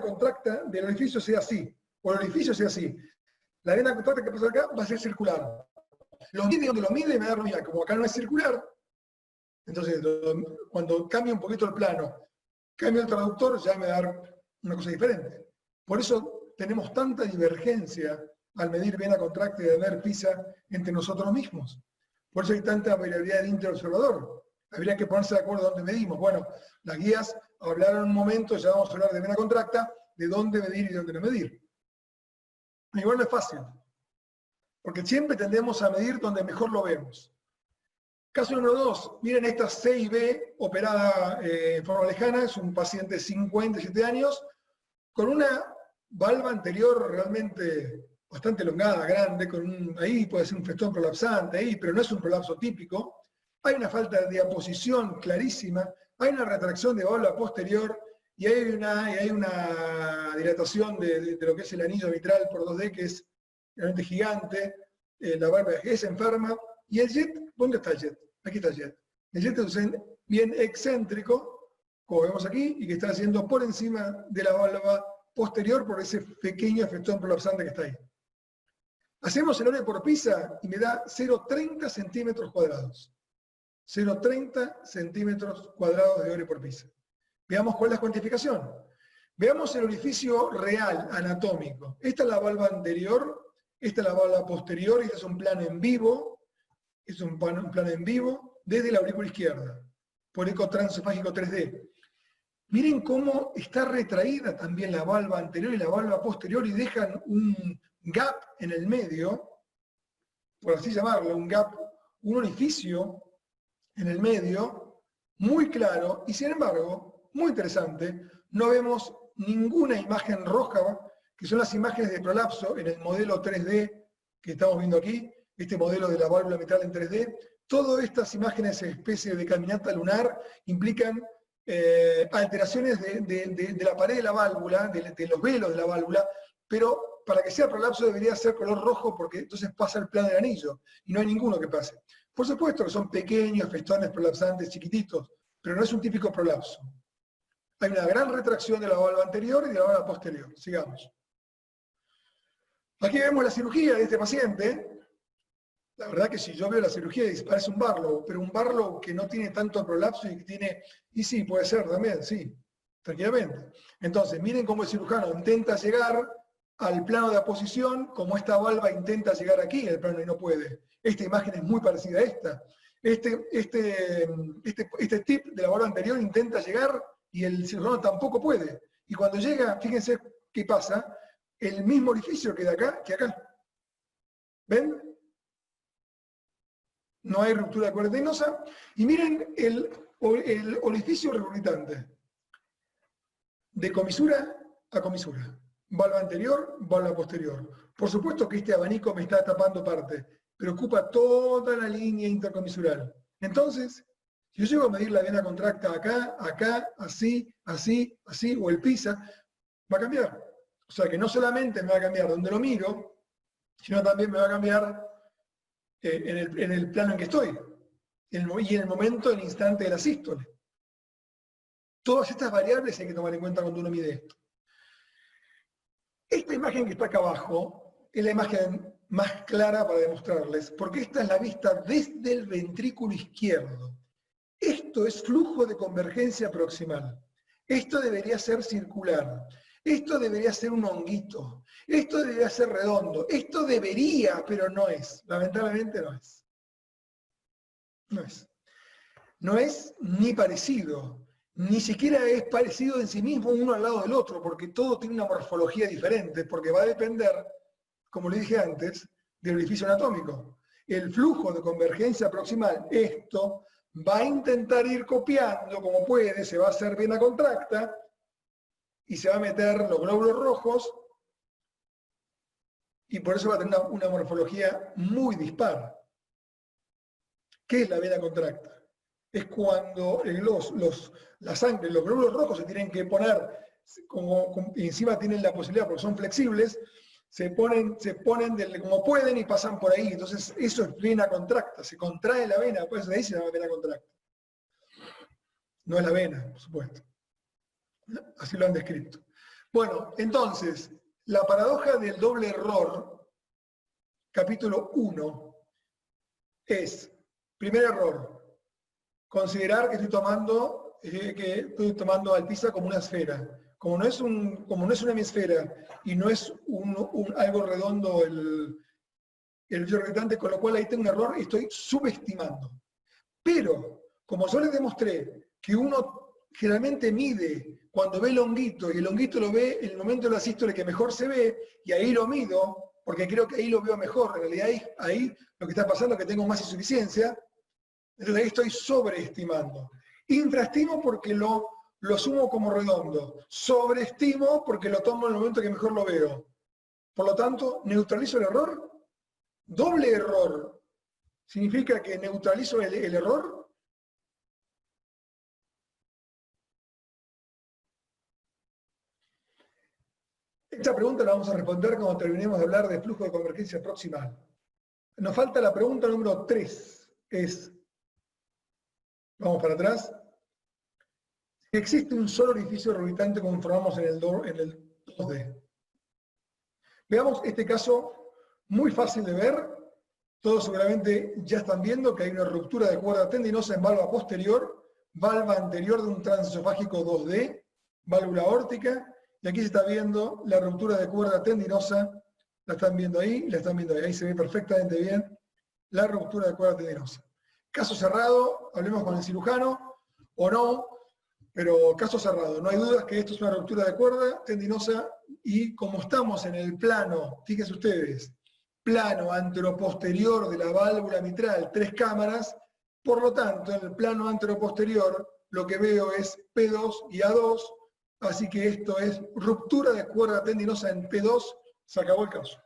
contracta del orificio sea así, o el orificio sea así. La vena contracta que pasa acá va a ser circular. Lo mide donde lo mide y me da lo mismo. Como acá no es circular, entonces cuando cambia un poquito el plano, cambio el traductor, ya me va a dar una cosa diferente. Por eso tenemos tanta divergencia al medir vena contracta y de ver PISA entre nosotros mismos. Por eso hay tanta variabilidad de interobservador. Habría que ponerse de acuerdo dónde medimos. Bueno, las guías hablaron un momento, ya vamos a hablar de vena contracta, de dónde medir y dónde no medir. Igual no es fácil, porque siempre tendemos a medir donde mejor lo vemos. Caso número 2, miren esta C y B operada en forma lejana, es un paciente de 57 años, con una valva anterior realmente bastante elongada, grande, ahí puede ser un festón prolapsante, ahí, pero no es un prolapso típico. Hay una falta de aposición clarísima, hay una retracción de valva posterior y hay una dilatación de lo que es el anillo mitral por 2D, que es realmente gigante, la valva es enferma, y el jet, ¿dónde está el jet? Aquí está el jet. El jet es bien excéntrico, como vemos aquí, y que está haciendo por encima de la valva posterior por ese pequeño festón prolapsante que está ahí. Hacemos el ore por PISA y me da 0,30 centímetros cuadrados. 0,30 centímetros cuadrados de ore por PISA. Veamos cuál es la cuantificación. Veamos el orificio real, anatómico. Esta es la valva anterior, esta es la valva posterior, y este es un plano en vivo. Es un plano en vivo desde la aurícula izquierda, por eco transesofágico 3D. Miren cómo está retraída también la valva anterior y la valva posterior y dejan un gap en el medio, por así llamarlo, un gap, un orificio en el medio, muy claro, y sin embargo, muy interesante, no vemos ninguna imagen roja, que son las imágenes de prolapso en el modelo 3D que estamos viendo aquí, este modelo de la válvula mitral en 3D. Todas estas imágenes, especie de caminata lunar, implican alteraciones de la pared de la válvula, de los velos de la válvula, pero para que sea prolapso debería ser color rojo, porque entonces pasa el plano del anillo, y no hay ninguno que pase. Por supuesto que son pequeños festones prolapsantes, chiquititos, pero no es un típico prolapso. Hay una gran retracción de la valva anterior y de la valva posterior. Sigamos. Aquí vemos la cirugía de este paciente. La verdad que si yo veo la cirugía y parece un Barlow, pero un Barlow que no tiene tanto prolapso y que tiene... Y sí, puede ser también, sí, tranquilamente. Entonces, miren cómo el cirujano intenta llegar al plano de aposición, como esta valva intenta llegar aquí al plano y no puede. Esta imagen es muy parecida a esta. Este tip de la valva anterior intenta llegar y el cirujano tampoco puede. Y cuando llega, fíjense qué pasa, el mismo orificio queda acá que acá. ¿Ven? No hay ruptura de cuerda tendinosa. Y miren el orificio regurgitante. De comisura a comisura. Valva anterior, valva posterior. Por supuesto que este abanico me está tapando parte, pero ocupa toda la línea intercomisural. Entonces, si yo llego a medir la vena contracta acá, acá, así, así, así, o el PISA, va a cambiar. O sea que no solamente me va a cambiar donde lo miro, sino también me va a cambiar en el plano en que estoy, y en el momento, en el instante de la sístole. Todas estas variables hay que tomar en cuenta cuando uno mide esto. Esta imagen que está acá abajo es la imagen más clara para demostrarles, porque esta es la vista desde el ventrículo izquierdo. Esto es flujo de convergencia proximal. Esto debería ser circular. Esto debería ser un honguito. Esto debería ser redondo. Esto debería, pero no es. Lamentablemente no es. No es. No es ni parecido. Ni siquiera es parecido en sí mismo uno al lado del otro, porque todo tiene una morfología diferente, porque va a depender, como le dije antes, del orificio anatómico. El flujo de convergencia proximal, esto, va a intentar ir copiando como puede, se va a hacer vena contracta, y se va a meter los glóbulos rojos, y por eso va a tener una morfología muy dispar. ¿Qué es la vena contracta? Es cuando la sangre, los glóbulos rojos se tienen que poner, y encima tienen la posibilidad, porque son flexibles, se ponen como pueden y pasan por ahí. Entonces eso es vena contracta, se contrae la vena, pues de ahí se llama vena contracta. No es la vena, por supuesto. Así lo han descrito. Bueno, entonces, la paradoja del doble error, capítulo 1, es, primer error, considerar que estoy tomando al PISA como una esfera. Como no es una hemisfera y no es algo redondo el regurgitante, con lo cual ahí tengo un error y estoy subestimando. Pero, como yo les demostré que uno generalmente mide cuando ve el honguito, y el honguito lo ve en el momento de la sístole que mejor se ve, y ahí lo mido, porque creo que ahí lo veo mejor. En realidad ahí lo que está pasando es que tengo más insuficiencia, entonces ahí estoy sobreestimando. Infraestimo porque lo sumo como redondo. Sobreestimo porque lo tomo en el momento que mejor lo veo. Por lo tanto, neutralizo el error. Doble error significa que neutralizo el error. Esta pregunta la vamos a responder cuando terminemos de hablar de flujo de convergencia proximal. Nos falta la pregunta número 3. Vamos para atrás. Si existe un solo orificio regurgitante como informamos en el 2D. Veamos este caso muy fácil de ver. Todos seguramente ya están viendo que hay una ruptura de cuerda tendinosa en valva posterior, valva anterior de un transesofágico 2D, válvula aórtica. Y aquí se está viendo la ruptura de cuerda tendinosa, la están viendo ahí, ahí se ve perfectamente bien la ruptura de cuerda tendinosa. Caso cerrado, hablemos con el cirujano, o no, pero caso cerrado. No hay dudas que esto es una ruptura de cuerda tendinosa, y como estamos en el plano, fíjense ustedes, plano anteroposterior de la válvula mitral, 3 cámaras, por lo tanto, en el plano anteroposterior lo que veo es P2 y A2, así que esto es ruptura de cuerda tendinosa en P2, se acabó el caso.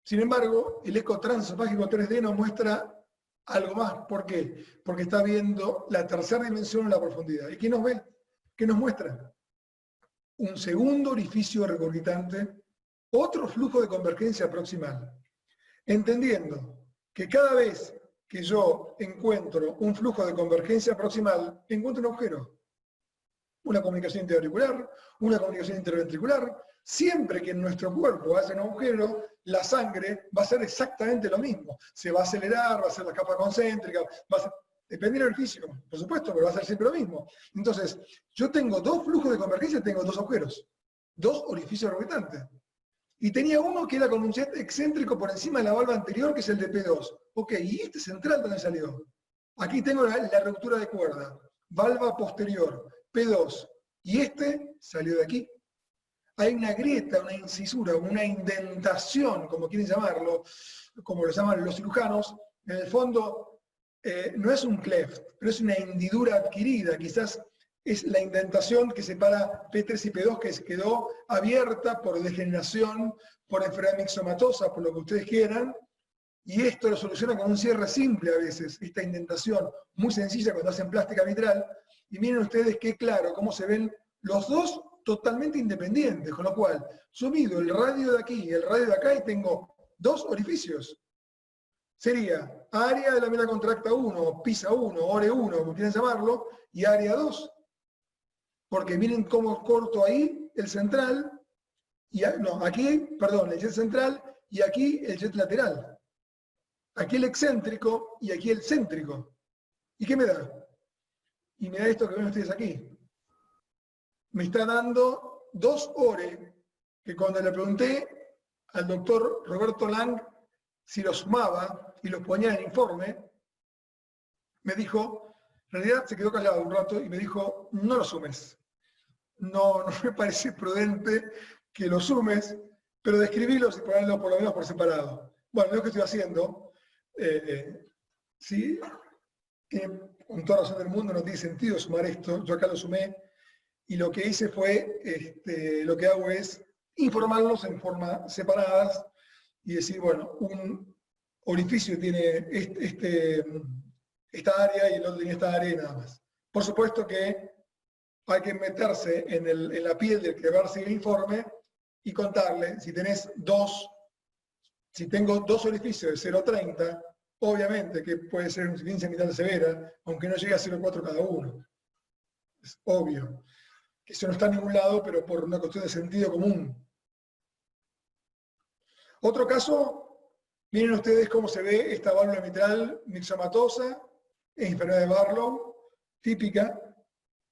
Sin embargo, el eco transesofágico 3D nos muestra algo más. ¿Por qué? Porque está viendo la tercera dimensión en la profundidad. ¿Y qué nos ve? ¿Qué nos muestra? Un segundo orificio regurgitante, otro flujo de convergencia proximal. Entendiendo que cada vez que yo encuentro un flujo de convergencia proximal, encuentro un agujero. una comunicación interauricular, una comunicación interventricular. Siempre que en nuestro cuerpo haya un agujero, la sangre va a ser exactamente lo mismo. Se va a acelerar, va a ser la capa concéntrica, va a ser, depende del orificio, por supuesto, pero va a ser siempre lo mismo. Entonces, yo tengo dos flujos de convergencia, tengo dos agujeros, dos orificios orbitantes. Y tenía uno que era con un jet excéntrico por encima de la valva anterior, que es el de P2. Ok, ¿y este central dónde salió? Aquí tengo la ruptura de cuerda, valva posterior, P2. Y este salió de aquí. Hay una grieta, una incisura, una indentación, como quieren llamarlo, como lo llaman los cirujanos. En el fondo, no es un cleft, pero es una hendidura adquirida. Quizás es la indentación que separa P3 y P2, que se quedó abierta por degeneración, por enfermedad mixomatosa, por lo que ustedes quieran. Y esto lo soluciona con un cierre simple a veces, esta indentación muy sencilla cuando hacen plástica mitral. Y miren ustedes qué claro, cómo se ven los dos totalmente independientes, con lo cual yo mido el radio de aquí y el radio de acá y tengo dos orificios. Sería área de la vena contracta 1, PISA 1, ORE 1, como quieran llamarlo, y área 2. Porque miren cómo corto ahí el central, y no, aquí, perdón, el jet central, y aquí el jet lateral. Aquí el excéntrico y aquí el céntrico. ¿Y qué me da? Y me da esto que ven ustedes aquí. Me está dando dos ORE, que cuando le pregunté al doctor Roberto Lang si los sumaba y los ponía en el informe, me dijo, en realidad se quedó callado un rato y me dijo, no lo sumes. No me parece prudente que lo sumes, pero describirlos y ponerlos por lo menos por separado. Bueno, es lo que estoy haciendo. Sí, con toda razón del mundo no tiene sentido sumar esto. Yo acá lo sumé y lo que hice fue, lo que hago es informarlos en forma separadas y decir, bueno, un orificio tiene esta área y el otro tiene esta área y nada más. Por supuesto que hay que meterse en la piel del que va a recibir el informe y contarle, si tengo dos orificios de 0,30, obviamente que puede ser una insuficiencia mitral severa, aunque no llegue a 0,4 cada uno. Es obvio que eso no está en ningún lado, pero por una cuestión de sentido común. Otro caso, miren ustedes cómo se ve esta válvula mitral mixomatosa, es enfermedad de Barlow, típica.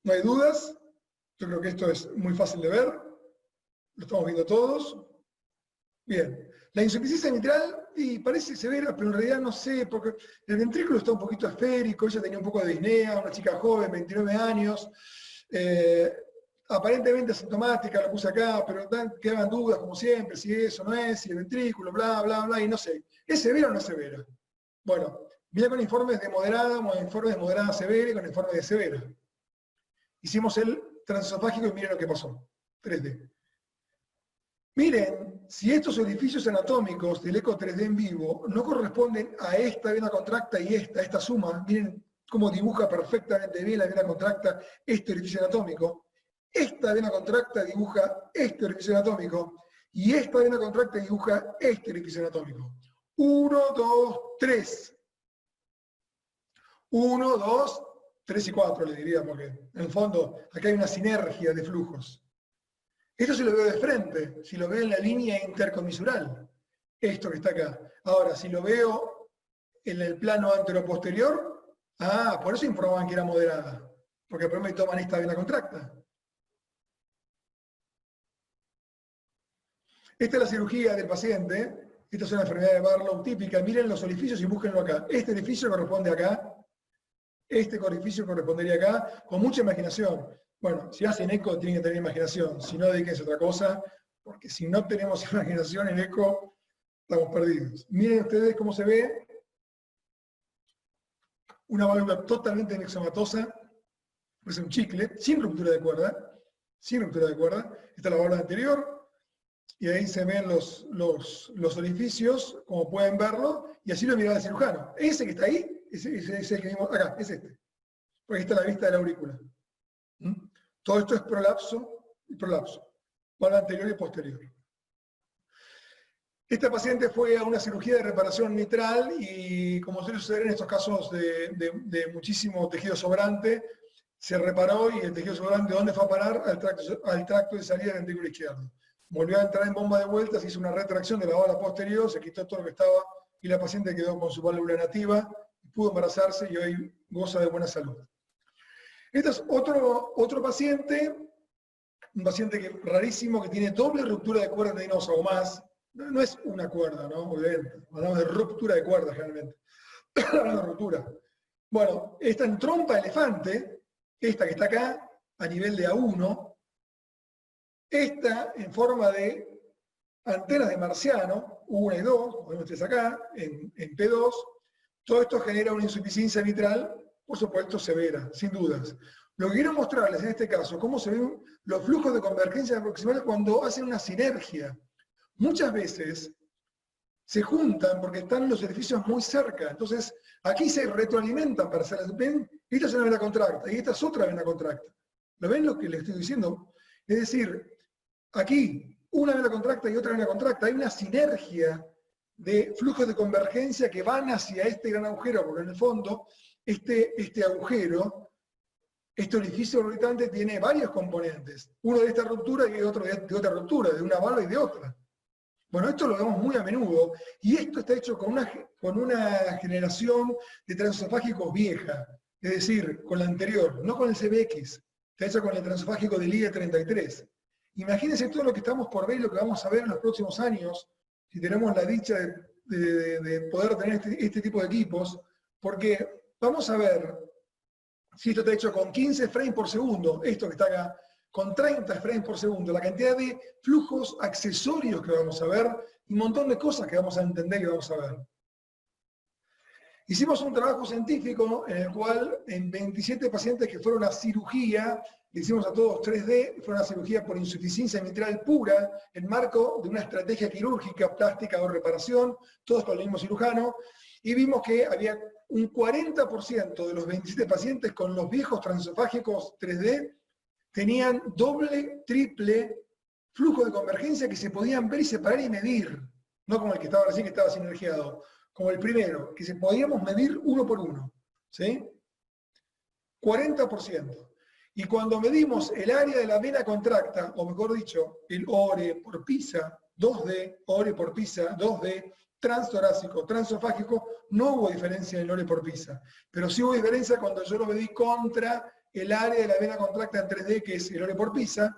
No hay dudas, yo creo que esto es muy fácil de ver, lo estamos viendo todos. Bien, la insuficiencia mitral y parece severa, pero en realidad no sé, porque el ventrículo está un poquito esférico, ella tenía un poco de disnea, una chica joven, 29 años, aparentemente asintomática, lo puse acá, pero quedaban dudas como siempre, si eso no es, si el ventrículo, bla, bla, bla, y no sé. ¿Es severa o no es severa? Bueno, viene con informes de moderada, informes de moderada severa y con informes de severa. Hicimos el transesofágico y miren lo que pasó. 3D. Miren, si estos orificios anatómicos del eco 3D en vivo no corresponden a esta vena contracta y esta suma, miren cómo dibuja perfectamente bien la vena contracta este orificio anatómico. Esta vena contracta dibuja este orificio anatómico y esta vena contracta dibuja este orificio anatómico. 1, 2, 3. 1, 2, 3 y 4 le diría, porque en el fondo acá hay una sinergia de flujos. Esto si lo veo de frente, si lo veo en la línea intercomisural, esto que está acá. Ahora, si lo veo en el plano anteroposterior, por eso informaban que era moderada, porque por me toman esta vena contracta. Esta es la cirugía del paciente, esta es una enfermedad de Barlow típica, miren los orificios y búsquenlo acá. Este orificio corresponde acá, este orificio correspondería acá, con mucha imaginación. Bueno, si hacen eco tienen que tener imaginación, si no dedíquense a otra cosa, porque si no tenemos imaginación en eco, estamos perdidos. Miren ustedes cómo se ve una válvula totalmente mixomatosa, pues un chicle, sin ruptura de cuerda, esta es la válvula anterior, y ahí se ven los orificios, como pueden verlo, y así lo miraba el cirujano. Ese que está ahí, ese que vimos acá, es este, porque está la vista de la aurícula. Todo esto es prolapso y prolapso, válvula anterior y posterior. Esta paciente fue a una cirugía de reparación mitral y, como suele suceder en estos casos de muchísimo tejido sobrante, se reparó y el tejido sublevante, ¿dónde fue a parar? Al tracto de salida del ventrículo izquierdo. Volvió a entrar en bomba de vuelta, se hizo una retracción de la bala posterior, se quitó todo lo que estaba y la paciente quedó con su válvula nativa, pudo embarazarse y hoy goza de buena salud. Este es otro paciente, un paciente rarísimo que tiene doble ruptura de cuerda tendinosa o más. No es una cuerda, ¿no? Obviamente. Hablamos de ruptura de cuerda realmente. Hablamos de ruptura. Bueno, esta en trompa elefante, esta que está acá, a nivel de A1, esta en forma de antenas de marciano, 1 y 2, como ven ustedes acá, en P2, todo esto genera una insuficiencia mitral, por supuesto severa, sin dudas. Lo que quiero mostrarles en este caso, cómo se ven los flujos de convergencia proximales cuando hacen una sinergia. Muchas veces se juntan porque están los edificios muy cerca, entonces aquí se retroalimentan para hacer las... ¿Ven? Esta es una vena contracta y esta es otra vena contracta. ¿Lo ven lo que les estoy diciendo? Es decir, aquí una vena contracta y otra vena contracta, hay una sinergia de flujos de convergencia que van hacia este gran agujero, porque en el fondo este agujero, este orificio orbitante tiene varios componentes, uno de esta ruptura y otro de otra ruptura, de una bala y de otra. Bueno, esto lo vemos muy a menudo, y esto está hecho con una generación de transesofágicos vieja, es decir, con la anterior, no con el CBX, está hecho con el transesofágico del IE33. Imagínense todo lo que estamos por ver y lo que vamos a ver en los próximos años, si tenemos la dicha de poder tener este tipo de equipos, porque vamos a ver si esto está hecho con 15 frames por segundo, esto que está acá, con 30 frames por segundo, la cantidad de flujos accesorios que vamos a ver, y un montón de cosas que vamos a entender y vamos a ver. Hicimos un trabajo científico en el cual en 27 pacientes que fueron a cirugía, le hicimos a todos 3D, fueron a cirugía por insuficiencia mitral pura, en marco de una estrategia quirúrgica, plástica o reparación, todos con el mismo cirujano, y vimos que había un 40% de los 27 pacientes con los viejos transesofágicos 3D tenían doble, triple flujo de convergencia que se podían ver y separar y medir, no como el que estaba recién, que estaba sinergiado, como el primero, que se podíamos medir uno por uno, ¿sí? 40%. Y cuando medimos el área de la vena contracta, o mejor dicho, el ORE por PISA, 2D, ORE por PISA, 2D, transtorácico, transesofágico, no hubo diferencia en el ORE por PISA. Pero sí hubo diferencia cuando yo lo medí contra el área de la vena contracta en 3D, que es el ORE por PISA,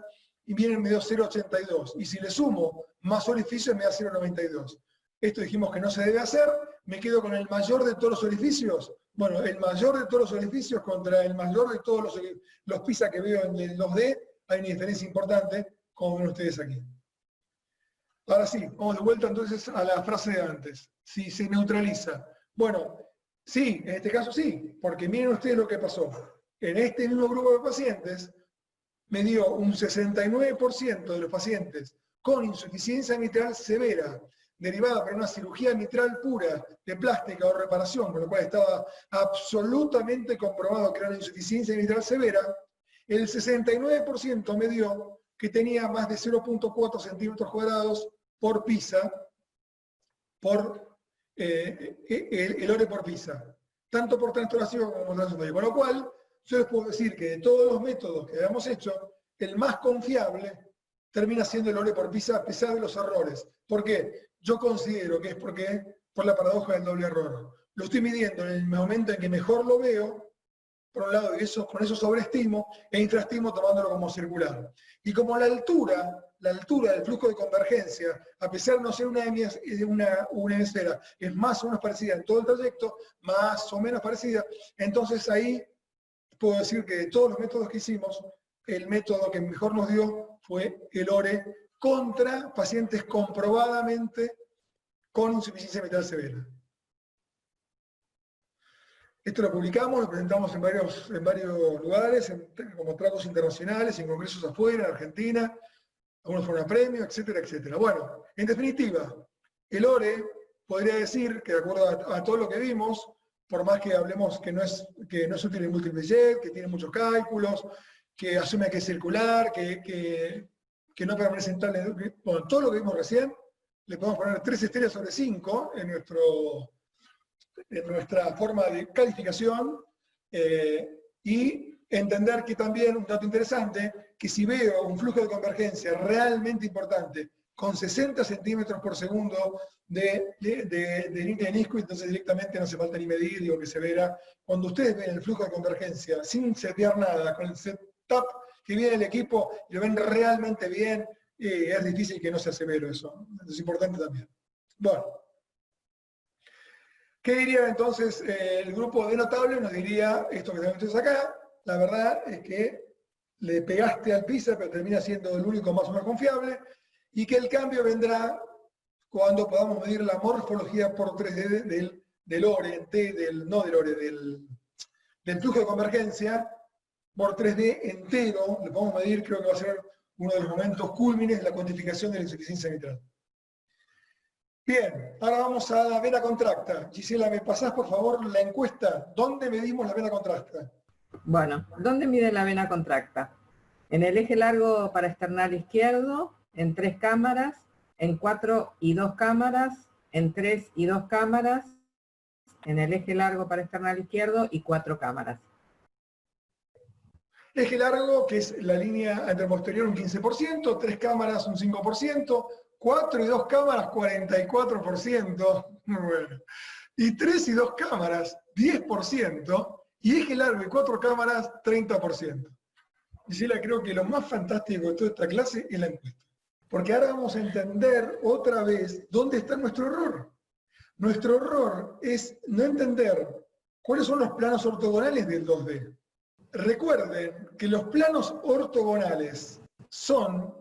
y viene me dio 0,82. Y si le sumo más orificios, me da 0,92. Esto dijimos que no se debe hacer, me quedo con el mayor de todos los orificios. Bueno, el mayor de todos los orificios contra el mayor de todos los PISA que veo en el 2D, hay una diferencia importante, como ven ustedes aquí. Ahora sí, vamos de vuelta entonces a la frase de antes. Si se neutraliza. Bueno, sí, en este caso sí, porque miren ustedes lo que pasó. En este mismo grupo de pacientes, me dio un 69% de los pacientes con insuficiencia mitral severa, derivada por una cirugía mitral pura de plástica o reparación, con lo cual estaba absolutamente comprobado que era una insuficiencia mitral severa, el 69% me dio que tenía más de 0,4 centímetros cuadrados por PISA, por el ORE por PISA, tanto por transtorácico como por transesofágico. Con lo cual, yo les puedo decir que de todos los métodos que habíamos hecho, el más confiable termina siendo el ORE por PISA a pesar de los errores. ¿Por qué? Yo considero que es por la paradoja del doble error. Lo estoy midiendo en el momento en que mejor lo veo, por un lado, y con eso sobreestimo e infraestimo tomándolo como circular. Y como la altura del flujo de convergencia, a pesar de no ser una hemisfera, es más o menos parecida en todo el trayecto, más o menos parecida, entonces ahí puedo decir que de todos los métodos que hicimos, el método que mejor nos dio fue el ORE contra pacientes comprobadamente con insuficiencia mitral severa. Esto lo publicamos, lo presentamos en varios lugares, como tragos internacionales, en congresos afuera, en Argentina, algunos fueron a premio, etcétera, etcétera. Bueno, en definitiva, el ORE podría decir que de acuerdo a todo lo que vimos, por más que hablemos que no es útil en múltiple jet, que tiene muchos cálculos, que asume que es circular, que no permanece en tal... Bueno, todo lo que vimos recién, le podemos poner 3 estrellas sobre 5 en nuestra forma de calificación, y Entender que también, un dato interesante, que si veo un flujo de convergencia realmente importante, con 60 centímetros por segundo de línea de Nisquist, entonces directamente no hace falta ni medir, digo que se verá. Cuando ustedes ven el flujo de convergencia sin setear nada, con el setup que viene el equipo, y lo ven realmente bien, es difícil que no sea severo eso. Es importante también. Bueno. ¿Qué diría entonces el grupo de notables? Nos diría esto que tenemos ustedes acá. La verdad es que le pegaste al PISA, pero termina siendo el único más o menos confiable, y que el cambio vendrá cuando podamos medir la morfología por 3D del ORE, del flujo de convergencia por 3D entero. Lo podemos medir, creo que va a ser uno de los momentos cúlmines de la cuantificación de la insuficiencia mitral. Bien, ahora vamos a la vena contracta. Gisela, ¿me pasás por favor la encuesta? ¿Dónde medimos la vena contracta? Bueno, ¿dónde mide la vena contracta? En el eje largo parasternal izquierdo, en 3 cámaras, en 4 y 2 cámaras, en 3 y 2 cámaras, en el eje largo parasternal izquierdo y 4 cámaras. Eje largo, que es la línea anteroposterior, un 15%, 3 cámaras, un 5%, 4 y 2 cámaras, 44%, muy bueno. Y 3 y 2 cámaras, 10%, y eje largo y 4 cámaras, 30%. Gisela, creo que lo más fantástico de toda esta clase es la encuesta. Porque ahora vamos a entender otra vez dónde está nuestro error. Nuestro error es no entender cuáles son los planos ortogonales del 2D. Recuerden que los planos ortogonales son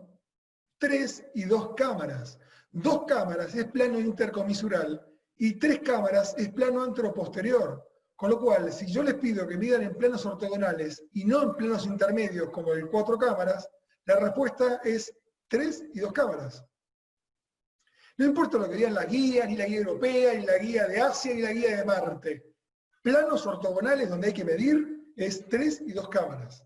3 y 2 cámaras. 2 cámaras es plano intercomisural y 3 cámaras es plano anteroposterior. Con lo cual, si yo les pido que midan en planos ortogonales y no en planos intermedios como el 4 cámaras, la respuesta es 3 y 2 cámaras. No importa lo que digan la guía, ni la guía europea, ni la guía de Asia, ni la guía de Marte. Planos ortogonales donde hay que medir es 3 y 2 cámaras.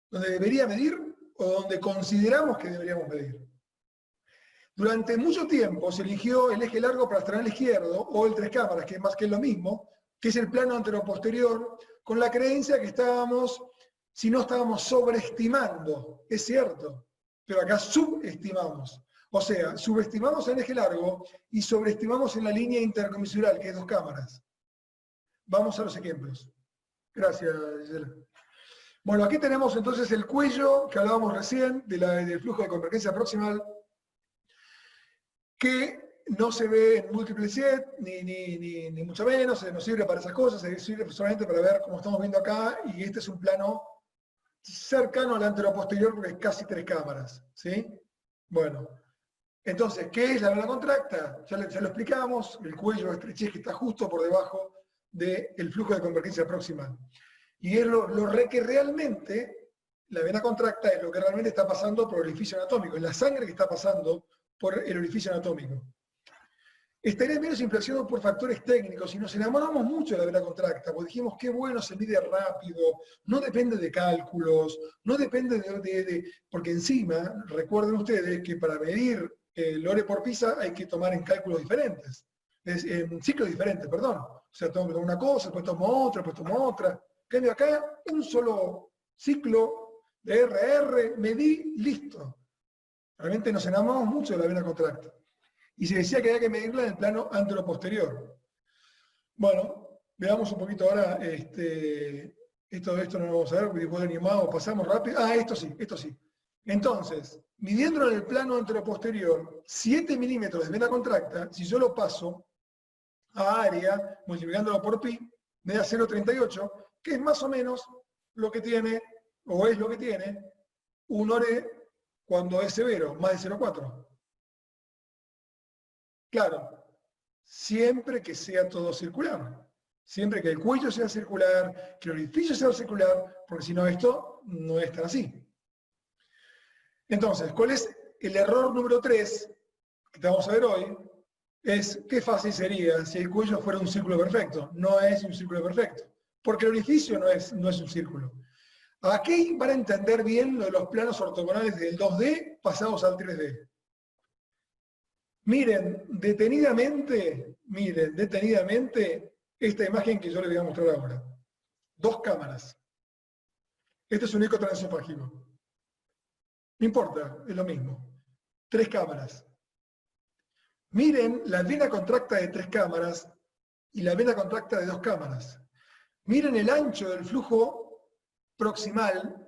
Donde debería medir o donde consideramos que deberíamos medir. Durante mucho tiempo se eligió el eje largo parasternal izquierdo o el 3 cámaras, que es más que lo mismo, que es el plano anteroposterior, con la creencia que si no estábamos sobreestimando, es cierto, pero acá subestimamos. O sea, subestimamos el eje largo y sobreestimamos en la línea intercomisural, que es 2 cámaras. Vamos a los ejemplos. Gracias, Gisela. Bueno, aquí tenemos entonces el cuello que hablábamos recién, del flujo de convergencia proximal, que no se ve en múltiple set, ni mucho menos, nos sirve para esas cosas, sirve solamente para ver cómo estamos viendo acá, y este es un plano cercano al anteroposterior porque es casi 3 cámaras, ¿sí? Bueno, entonces, ¿qué es la vena contracta? Ya lo explicamos, el cuello de estrechez que está justo por debajo del flujo de convergencia proximal. Y es que realmente, la vena contracta es lo que realmente está pasando por el orificio anatómico, es la sangre que está pasando por el orificio anatómico. Estaría menos influenciado por factores técnicos y nos enamoramos mucho de la vena contracta, porque dijimos qué bueno, se mide rápido, no depende de cálculos, no depende porque encima, recuerden ustedes que para medir el ORE por PISA hay que tomar en cálculos diferentes, en ciclos diferentes, perdón. O sea, tomo una cosa, después tomo otra, después tomo otra. En cambio acá, un solo ciclo de RR, medí, listo. Realmente nos enamoramos mucho de la vena contracta. Y se decía que había que medirla en el plano anteroposterior. Bueno, veamos un poquito ahora, esto no lo vamos a ver, porque puedo animado, pasamos rápido. Ah, esto sí. Entonces, midiéndolo en el plano anteroposterior, 7 milímetros de vena contracta, si yo lo paso a área, multiplicándolo por pi, me da 0,38, que es más o menos lo que tiene, o es lo que tiene, un ORE cuando es severo, más de 0,4. Claro, siempre que sea todo circular. Siempre que el cuello sea circular, que el orificio sea circular, porque si no esto no es tan así. Entonces, ¿cuál es el error número 3 que vamos a ver hoy? Es qué fácil sería si el cuello fuera un círculo perfecto. No es un círculo perfecto, porque el orificio no es un círculo. Aquí van a entender bien lo de los planos ortogonales del 2D pasados al 3D. Miren detenidamente esta imagen que yo les voy a mostrar ahora. 2 cámaras. Este es un eco transesofágico. No importa, es lo mismo. 3 cámaras. Miren la vena contracta de 3 cámaras y la vena contracta de 2 cámaras. Miren el ancho del flujo proximal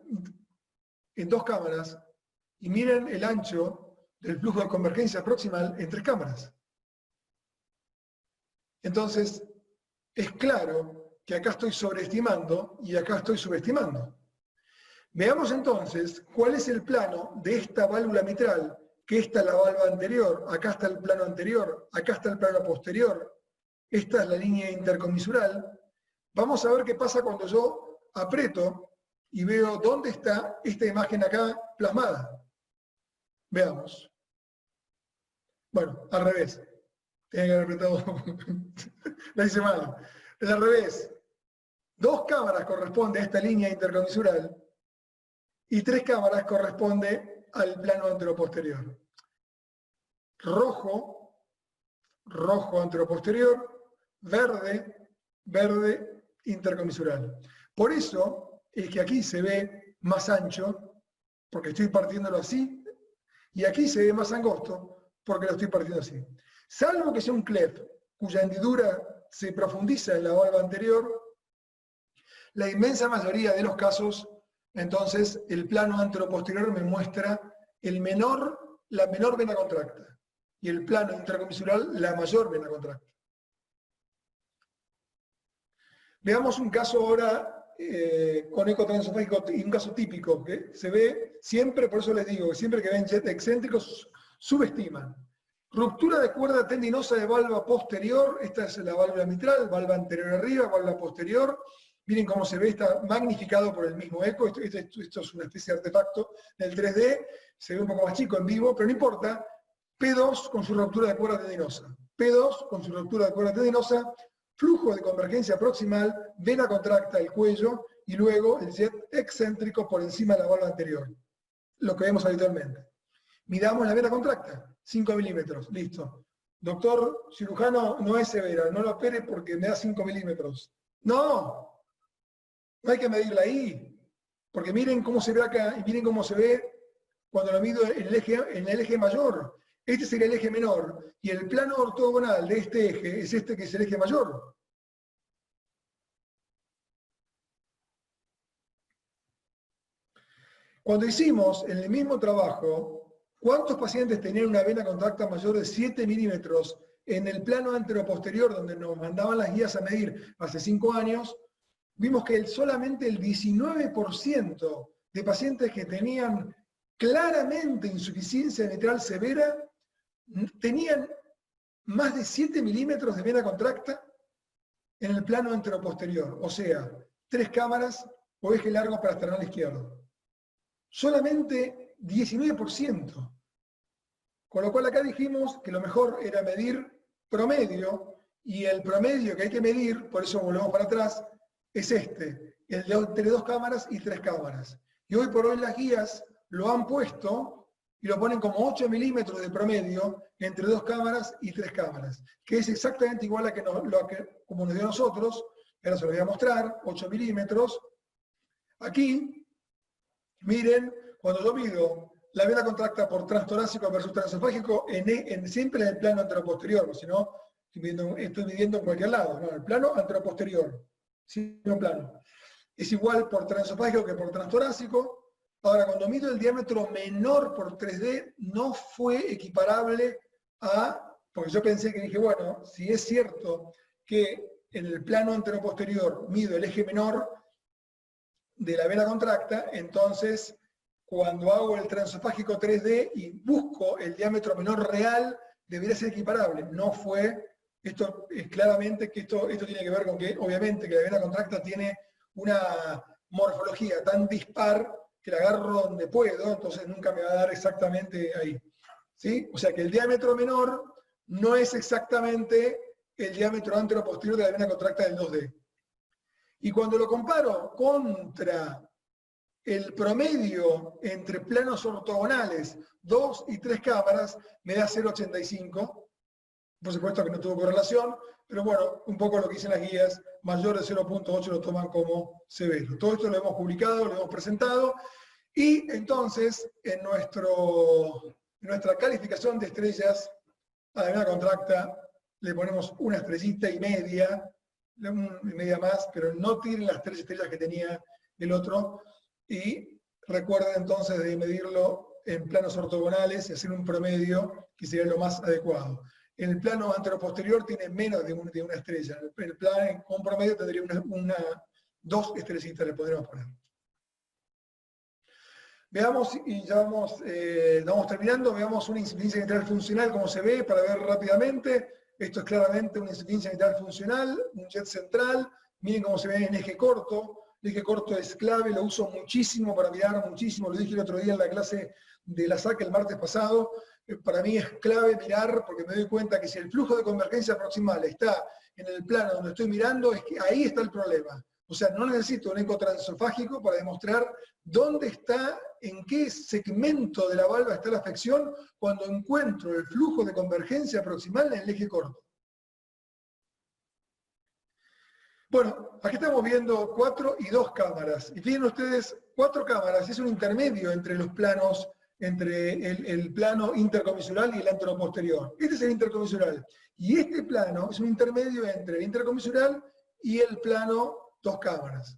en 2 cámaras y miren el ancho del flujo de convergencia proximal en 3 cámaras. Entonces, es claro que acá estoy sobreestimando y acá estoy subestimando. Veamos entonces cuál es el plano de esta válvula mitral, que esta es la válvula anterior, acá está el plano anterior, acá está el plano posterior, esta es la línea intercomisural. Vamos a ver qué pasa cuando yo aprieto y veo dónde está esta imagen acá plasmada. Veamos. Bueno, al revés. Tenía que haber apretado. La hice mal. Es al revés. 2 cámaras corresponde a esta línea intercomisural y 3 cámaras corresponde al plano anteroposterior. Rojo, rojo anteroposterior, verde, verde intercomisural. Por eso es que aquí se ve más ancho, porque estoy partiéndolo así, y aquí se ve más angosto, porque lo estoy partiendo así. Salvo que sea un clef, cuya hendidura se profundiza en la válvula anterior, la inmensa mayoría de los casos, entonces, el plano anteroposterior me muestra la menor vena contracta, y el plano intercomisural, la mayor vena contracta. Veamos un caso ahora con eco transesofágico, un caso típico, que se ve siempre, por eso les digo, que siempre que ven jet excéntricos, subestiman. Ruptura de cuerda tendinosa de válvula posterior, esta es la válvula mitral, válvula anterior arriba, válvula posterior. Miren cómo se ve, está magnificado por el mismo eco, esto es una especie de artefacto del 3D, se ve un poco más chico en vivo, pero no importa. P2 con su ruptura de cuerda tendinosa. P2 con su ruptura de cuerda tendinosa, flujo de convergencia proximal, vena contracta el cuello y luego el jet excéntrico por encima de la válvula anterior. Lo que vemos habitualmente. Midamos la vena contracta, 5 milímetros, listo. Doctor cirujano, no es severa, no lo opere porque me da 5 milímetros. No hay que medirla ahí, porque miren cómo se ve acá y miren cómo se ve cuando lo mido en el eje mayor. Este sería el eje menor, y el plano ortogonal de este eje es este que es el eje mayor. Cuando hicimos en el mismo trabajo, ¿cuántos pacientes tenían una vena contracta mayor de 7 milímetros en el plano anteroposterior, donde nos mandaban las guías a medir hace 5 años? Vimos que solamente el 19% de pacientes que tenían claramente insuficiencia mitral severa tenían más de 7 milímetros de vena contracta en el plano anteroposterior, o sea, 3 cámaras o eje largo para esternal izquierdo. Solamente 19%. Con lo cual acá dijimos que lo mejor era medir promedio, y el promedio que hay que medir, por eso volvemos para atrás, es este, el de entre 2 cámaras y 3 cámaras. Y hoy por hoy las guías lo han puesto y lo ponen como 8 milímetros de promedio entre 2 cámaras y 3 cámaras, que es exactamente igual a como nos dio a nosotros. Ahora se lo voy a mostrar, 8 milímetros. Aquí, miren, cuando yo mido la vena contracta por transtorácico versus transesofágico, siempre en el plano anteroposterior, si no, estoy midiendo en cualquier lado, no, el plano anteroposterior. Sí, un plano. Es igual por transesofágico que por transtorácico. Ahora, cuando mido el diámetro menor por 3D, no fue equiparable porque yo pensé que dije, bueno, si es cierto que en el plano anteroposterior mido el eje menor de la vena contracta, entonces cuando hago el transesofágico 3D y busco el diámetro menor real, debería ser equiparable. No fue. Esto es claramente que esto tiene que ver con que, obviamente, que la vena contracta tiene una morfología tan dispar que la agarro donde puedo, entonces nunca me va a dar exactamente ahí. ¿Sí? O sea que el diámetro menor no es exactamente el diámetro anteroposterior de la vena contracta del 2D. Y cuando lo comparo contra el promedio entre planos ortogonales, 2 y 3 cámaras, me da 0,85. Por supuesto que no tuvo correlación, pero bueno, un poco lo que dicen las guías, mayor de 0.8 lo toman como severo. Todo esto lo hemos publicado, lo hemos presentado, y entonces en nuestra calificación de estrellas a la vena contracta le ponemos una estrellita y media más, pero no tiene las 3 estrellas que tenía el otro, y recuerden entonces de medirlo en planos ortogonales y hacer un promedio que sería lo más adecuado. En el plano anteroposterior tiene menos de una estrella. En el plano con promedio tendría 2 estrellitas le podríamos poner. Veamos, y ya vamos terminando, veamos una insuficiencia mitral funcional, como se ve, para ver rápidamente. Esto es claramente una insuficiencia mitral funcional, un jet central. Miren cómo se ve en eje corto. El eje corto es clave, lo uso muchísimo para mirar, muchísimo. Lo dije el otro día en la clase de la SAC el martes pasado. Para mí es clave mirar, porque me doy cuenta que si el flujo de convergencia proximal está en el plano donde estoy mirando, es que ahí está el problema. O sea, no necesito un eco transesofágico para demostrar dónde está, en qué segmento de la valva está la afección cuando encuentro el flujo de convergencia proximal en el eje corto. Bueno, aquí estamos viendo 4 y 2 cámaras. Y fíjense ustedes, 4 cámaras es un intermedio entre los planos, entre el plano intercomisural y el anteroposterior. Este es el intercomisural. Y este plano es un intermedio entre el intercomisural y el plano 2 cámaras.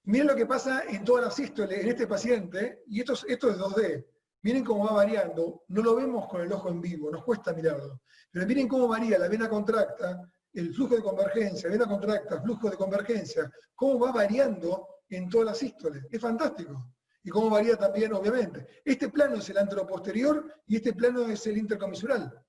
Miren lo que pasa en todas las sístoles en este paciente, y esto es 2D. Miren cómo va variando. No lo vemos con el ojo en vivo, nos cuesta mirarlo. Pero miren cómo varía la vena contracta, el flujo de convergencia, vena contracta, flujo de convergencia, cómo va variando en todas las sístoles. Es fantástico. Y cómo varía también, obviamente. Este plano es el anteroposterior y este plano es el intercomisural.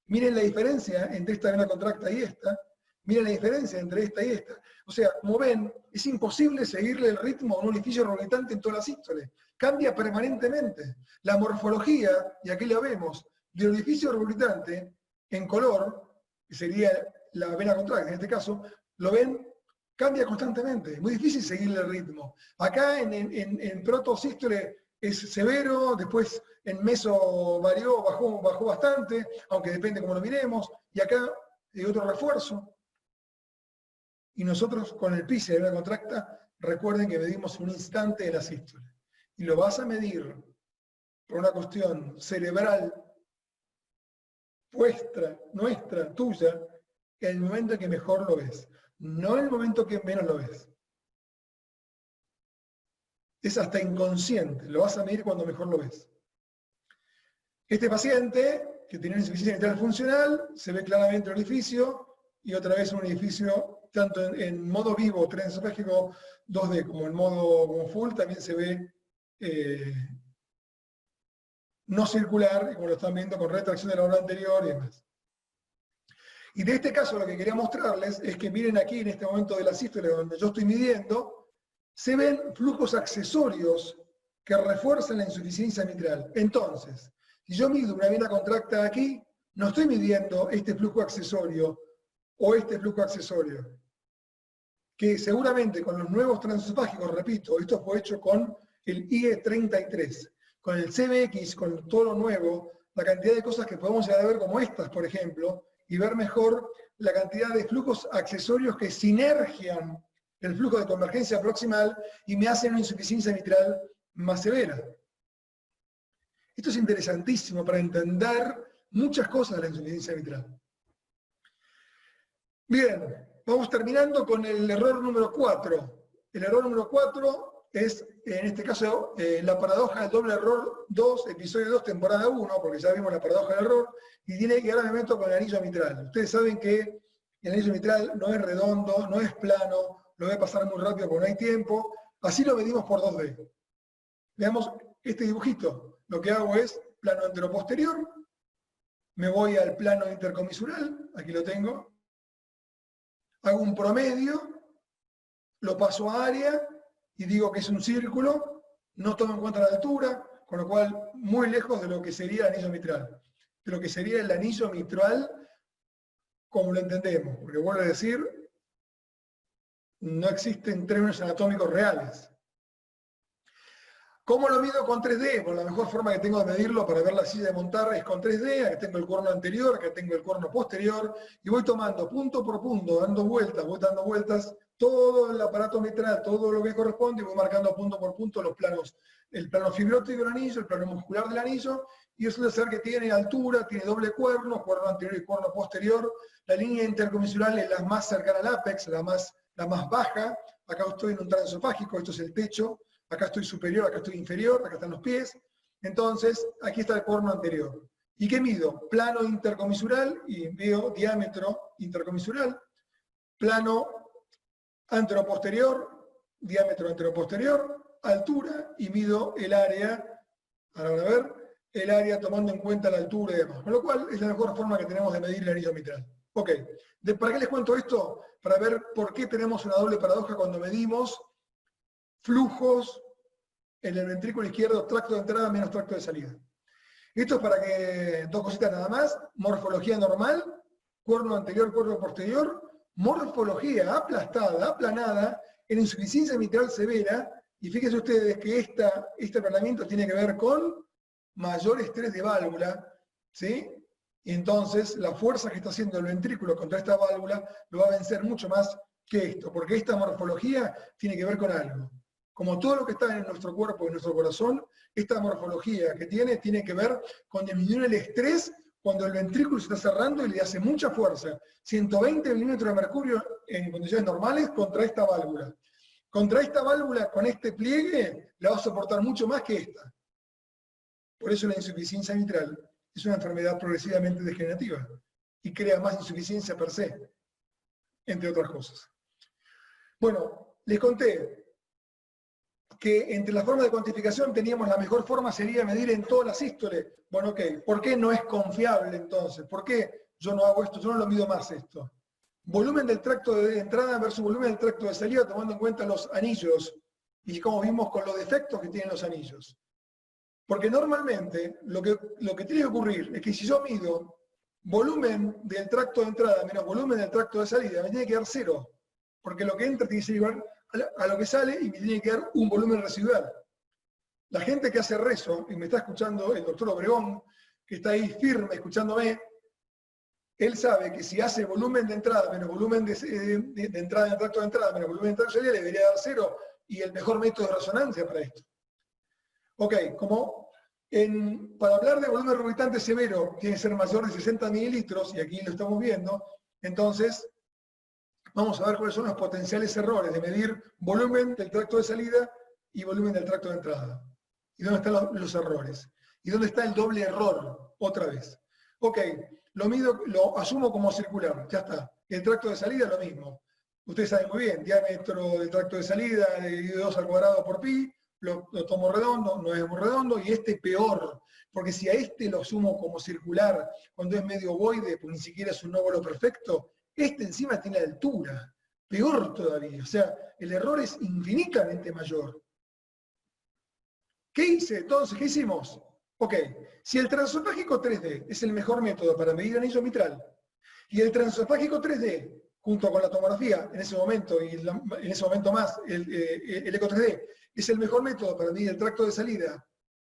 Miren la diferencia entre esta vena contracta y esta. Miren la diferencia entre esta y esta. O sea, como ven, es imposible seguirle el ritmo a un orificio rehabilitante en todas las sístoles. Cambia permanentemente. La morfología, y aquí la vemos, del orificio rehabilitante en color, que sería la vena contracta en este caso, lo ven, cambia constantemente. Es muy difícil seguirle el ritmo. Acá en protosístole es severo, después en meso varió, bajó bastante, aunque depende cómo lo miremos, y acá hay otro refuerzo. Y nosotros con el PISA de vena contracta, recuerden que medimos un instante de la sístole. Y lo vas a medir por una cuestión cerebral nuestra, tuya, en el momento en que mejor lo ves. No en el momento que menos lo ves. Es hasta inconsciente, lo vas a medir cuando mejor lo ves. Este paciente, que tiene una insuficiencia mitral funcional, se ve claramente el orificio, y otra vez un orificio tanto en modo vivo, transesofágico 2D, como en modo como full, también se ve no circular, como lo están viendo, con retracción de la obra anterior y demás. Y de este caso lo que quería mostrarles es que miren aquí en este momento de la sístole donde yo estoy midiendo, se ven flujos accesorios que refuerzan la insuficiencia mitral. Entonces, si yo mido una vena contracta aquí, no estoy midiendo este flujo accesorio o este flujo accesorio, que seguramente con los nuevos transesofágicos, repito, esto fue hecho con el IE33, con el CBX, con todo lo nuevo, la cantidad de cosas que podemos llegar a ver como estas, por ejemplo, y ver mejor la cantidad de flujos accesorios que sinergian el flujo de convergencia proximal y me hacen una insuficiencia mitral más severa. Esto es interesantísimo para entender muchas cosas de la insuficiencia mitral. Bien, vamos terminando con el error número 4. El error número 4 es, en este caso, la paradoja del doble error 2, episodio 2, temporada 1, porque ya vimos la paradoja del error, y ahora me meto con el anillo mitral. Ustedes saben que el anillo mitral no es redondo, no es plano, lo voy a pasar muy rápido porque no hay tiempo, así lo medimos por 2D. Veamos este dibujito. Lo que hago es plano anteroposterior, me voy al plano intercomisural, aquí lo tengo, hago un promedio, lo paso a área y digo que es un círculo, no tomo en cuenta la altura, con lo cual muy lejos de lo que sería el anillo mitral, de lo que sería el anillo mitral como lo entendemos, porque vuelvo a decir, no existen términos anatómicos reales. ¿Cómo lo mido con 3D? Bueno, la mejor forma que tengo de medirlo para ver la silla de montar es con 3D. Acá tengo el cuerno anterior, acá tengo el cuerno posterior, y voy tomando punto por punto, voy dando vueltas, todo el aparato mitral, todo lo que corresponde, y voy marcando punto por punto los planos. El plano fibrótico del anillo, el plano muscular del anillo, y eso debe ser que tiene altura, tiene doble cuerno anterior y cuerno posterior. La línea intercomisional es la más cercana al ápex, la más baja. Acá estoy en un transesofágico, esto es el techo. Acá estoy superior, acá estoy inferior, acá están los pies. Entonces, aquí está el cuerno anterior. ¿Y qué mido? Plano intercomisural y veo diámetro intercomisural. Plano anteroposterior, diámetro anteroposterior, altura y mido el área. Ahora van a ver, el área tomando en cuenta la altura y demás. Con lo cual, es la mejor forma que tenemos de medir el anillo mitral. Ok, ¿para qué les cuento esto? Para ver por qué tenemos una doble paradoja cuando medimos flujos en el ventrículo izquierdo, tracto de entrada menos tracto de salida. Esto es para que, dos cositas nada más, morfología normal, cuerno anterior, cuerno posterior, morfología aplastada, aplanada, en insuficiencia mitral severa, y fíjense ustedes que este aplanamiento tiene que ver con mayor estrés de válvula, ¿sí? Y entonces la fuerza que está haciendo el ventrículo contra esta válvula lo va a vencer mucho más que esto, porque esta morfología tiene que ver con algo. Como todo lo que está en nuestro cuerpo y en nuestro corazón, esta morfología que tiene que ver con disminuir el estrés cuando el ventrículo se está cerrando y le hace mucha fuerza. 120 milímetros de mercurio en condiciones normales contra esta válvula. Contra esta válvula, con este pliegue, la va a soportar mucho más que esta. Por eso la insuficiencia mitral es una enfermedad progresivamente degenerativa y crea más insuficiencia per se, entre otras cosas. Bueno, les conté que entre las formas de cuantificación teníamos la mejor forma sería medir en todas las sístoles. Bueno, ok, ¿por qué no es confiable entonces? ¿Por qué yo no hago esto? Yo no lo mido más esto. Volumen del tracto de entrada versus volumen del tracto de salida, tomando en cuenta los anillos y como vimos con los defectos que tienen los anillos. Porque normalmente lo que tiene que ocurrir es que si yo mido volumen del tracto de entrada menos volumen del tracto de salida, me tiene que dar 0. Porque lo que entra tiene que ser igual a lo que sale y me tiene que dar un volumen residual. La gente que hace rezo, y me está escuchando el doctor Obregón, que está ahí firme escuchándome, él sabe que si hace volumen de entrada menos volumen de entrada en el tracto de entrada menos volumen de tracto de salida, le debería dar 0 y el mejor método de resonancia para esto. Ok, para hablar de volumen rubricante severo tiene que ser mayor de 60 mililitros, y aquí lo estamos viendo, entonces vamos a ver cuáles son los potenciales errores de medir volumen del tracto de salida y volumen del tracto de entrada. ¿Y dónde están los errores? ¿Y dónde está el doble error? Otra vez. Ok, lo asumo como circular, ya está. El tracto de salida lo mismo. Ustedes saben muy bien, diámetro del tracto de salida de 2 al cuadrado por pi, lo tomo redondo, no es muy redondo, y este peor, porque si a este lo asumo como circular, cuando es medio ovoide, pues ni siquiera es un óvalo perfecto, este encima tiene altura, peor todavía, o sea, el error es infinitamente mayor. ¿Qué hice entonces? ¿Qué hicimos? Ok, si el transesofágico 3D es el mejor método para medir anillo mitral, y el transesofágico 3D, junto con la tomografía, en ese momento, y en ese momento más, el eco 3D, es el mejor método para medir el tracto de salida,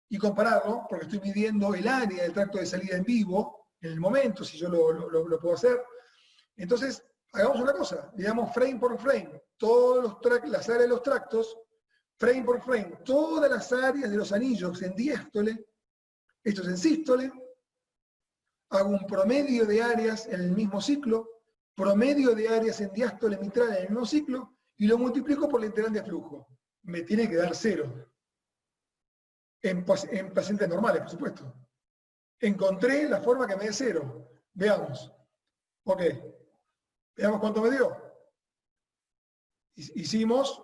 y compararlo, porque estoy midiendo el área del tracto de salida en vivo, en el momento, si yo lo puedo hacer. Entonces, hagamos una cosa, digamos frame por frame, las áreas de los tractos, frame por frame, todas las áreas de los anillos en diástole, esto es en sístole, hago un promedio de áreas en el mismo ciclo, promedio de áreas en diástole mitral en el mismo ciclo, y lo multiplico por la integral de flujo. Me tiene que dar 0. En pacientes normales, por supuesto. Encontré la forma que me dé 0. Veamos. Ok. Veamos cuánto me dio. Hicimos,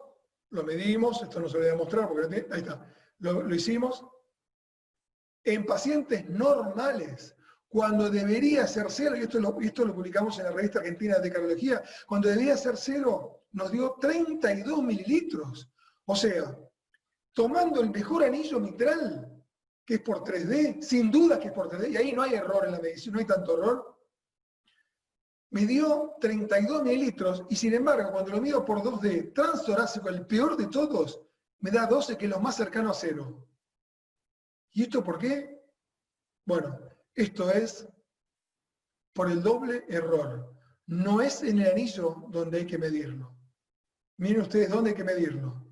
lo medimos, esto no se lo voy a mostrar porque ahí está. Lo hicimos. En pacientes normales, cuando debería ser 0, y esto lo publicamos en la revista argentina de cardiología, cuando debería ser 0, nos dio 32 mililitros. O sea, tomando el mejor anillo mitral, que es por 3D, sin duda que es por 3D, y ahí no hay error en la medición, no hay tanto error, me dio 32 mililitros, y sin embargo, cuando lo mido por 2D, transtorácico, el peor de todos, me da 12, que es lo más cercano a 0. ¿Y esto por qué? Bueno, esto es por el doble error. No es en el anillo donde hay que medirlo. Miren ustedes dónde hay que medirlo.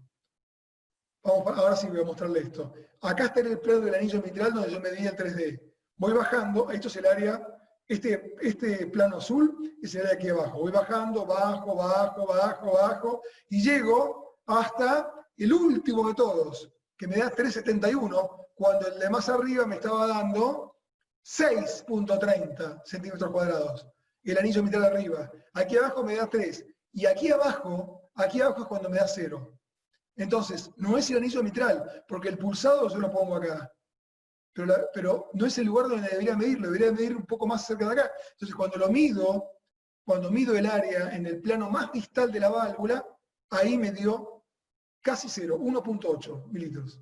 Ahora sí voy a mostrarle esto. Acá está en el plano del anillo mitral donde yo medí el 3D. Voy bajando, esto es el área, este plano azul es el área aquí abajo. Voy bajando, bajo, bajo, bajo, bajo, y llego hasta el último de todos, que me da 3,71, cuando el de más arriba me estaba dando 6,30 centímetros cuadrados. El anillo mitral arriba. Aquí abajo me da 3. Y aquí abajo es cuando me da 0. Entonces, no es el anillo mitral, porque el pulsado yo lo pongo acá. Pero no es el lugar donde debería medirlo, debería medir un poco más cerca de acá. Entonces, cuando mido el área en el plano más distal de la válvula, ahí me dio casi 0, 1,8 mililitros.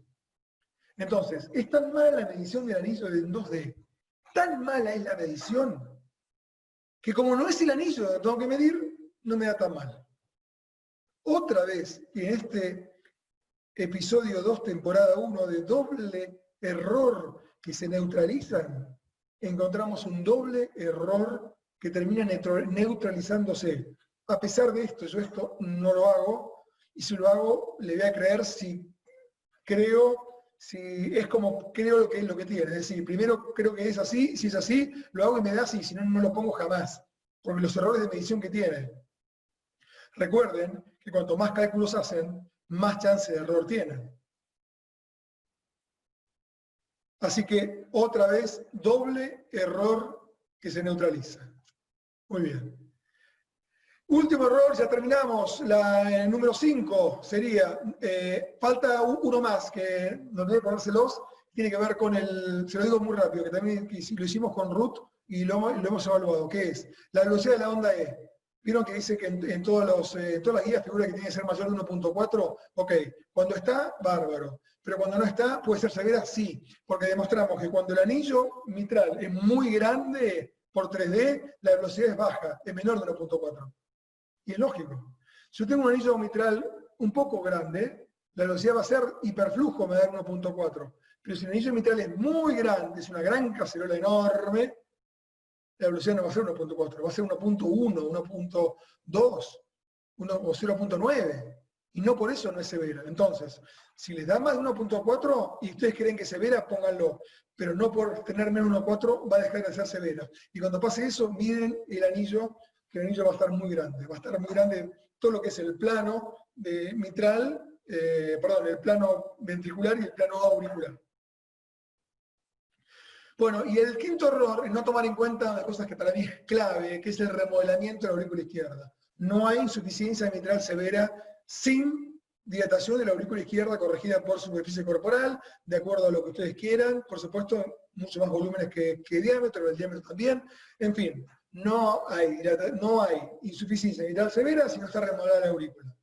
Entonces, es tan mala la medición del anillo en 2D, tan mala es la medición, que como no es el anillo donde tengo que medir, no me da tan mal. Otra vez, en este episodio 2, temporada 1, de doble error que se neutralizan, encontramos un doble error que termina neutralizándose. A pesar de esto, yo esto no lo hago, y si lo hago, le voy a creer si es como creo que es lo que tiene. Es decir, primero creo que es así, si es así, lo hago y me da así, si no, no lo pongo jamás, porque los errores de medición que tiene. Recuerden que cuanto más cálculos hacen, más chance de error tienen. Así que, otra vez, doble error que se neutraliza. Muy bien. Último error, ya terminamos. El número 5 sería, falta uno más, que no debe ponérselos, tiene que ver con se lo digo muy rápido, que también lo hicimos con Ruth y lo hemos evaluado, que es la velocidad de la onda E. Vieron que dice que en todas las guías figura que tiene que ser mayor de 1,4. Ok, cuando está, bárbaro. Pero cuando no está, puede ser severa, sí. Porque demostramos que cuando el anillo mitral es muy grande, por 3D, la velocidad es baja, es menor de 1,4. Y es lógico. Si yo tengo un anillo mitral un poco grande, la velocidad va a ser hiperflujo, me da 1,4. Pero si el anillo mitral es muy grande, es una gran cacerola enorme, la velocidad no va a ser 1,4, va a ser 1,1, 1,2 o 0,9. Y no por eso no es severa. Entonces, si les da más de 1,4 y ustedes creen que es severa, pónganlo. Pero no por tener menos de 1,4 va a dejar de ser severa. Y cuando pase eso, miren el anillo, que el anillo va a estar muy grande. Va a estar muy grande todo lo que es el plano de mitral, el plano ventricular y el plano auricular. Bueno, y el quinto error es no tomar en cuenta las cosas que para mí es clave, que es el remodelamiento de la aurícula izquierda. No hay insuficiencia mitral severa sin dilatación de la aurícula izquierda corregida por superficie corporal, de acuerdo a lo que ustedes quieran. Por supuesto, mucho más volúmenes que diámetro, el diámetro también. En fin, no hay insuficiencia mitral severa si no está remodelada la aurícula.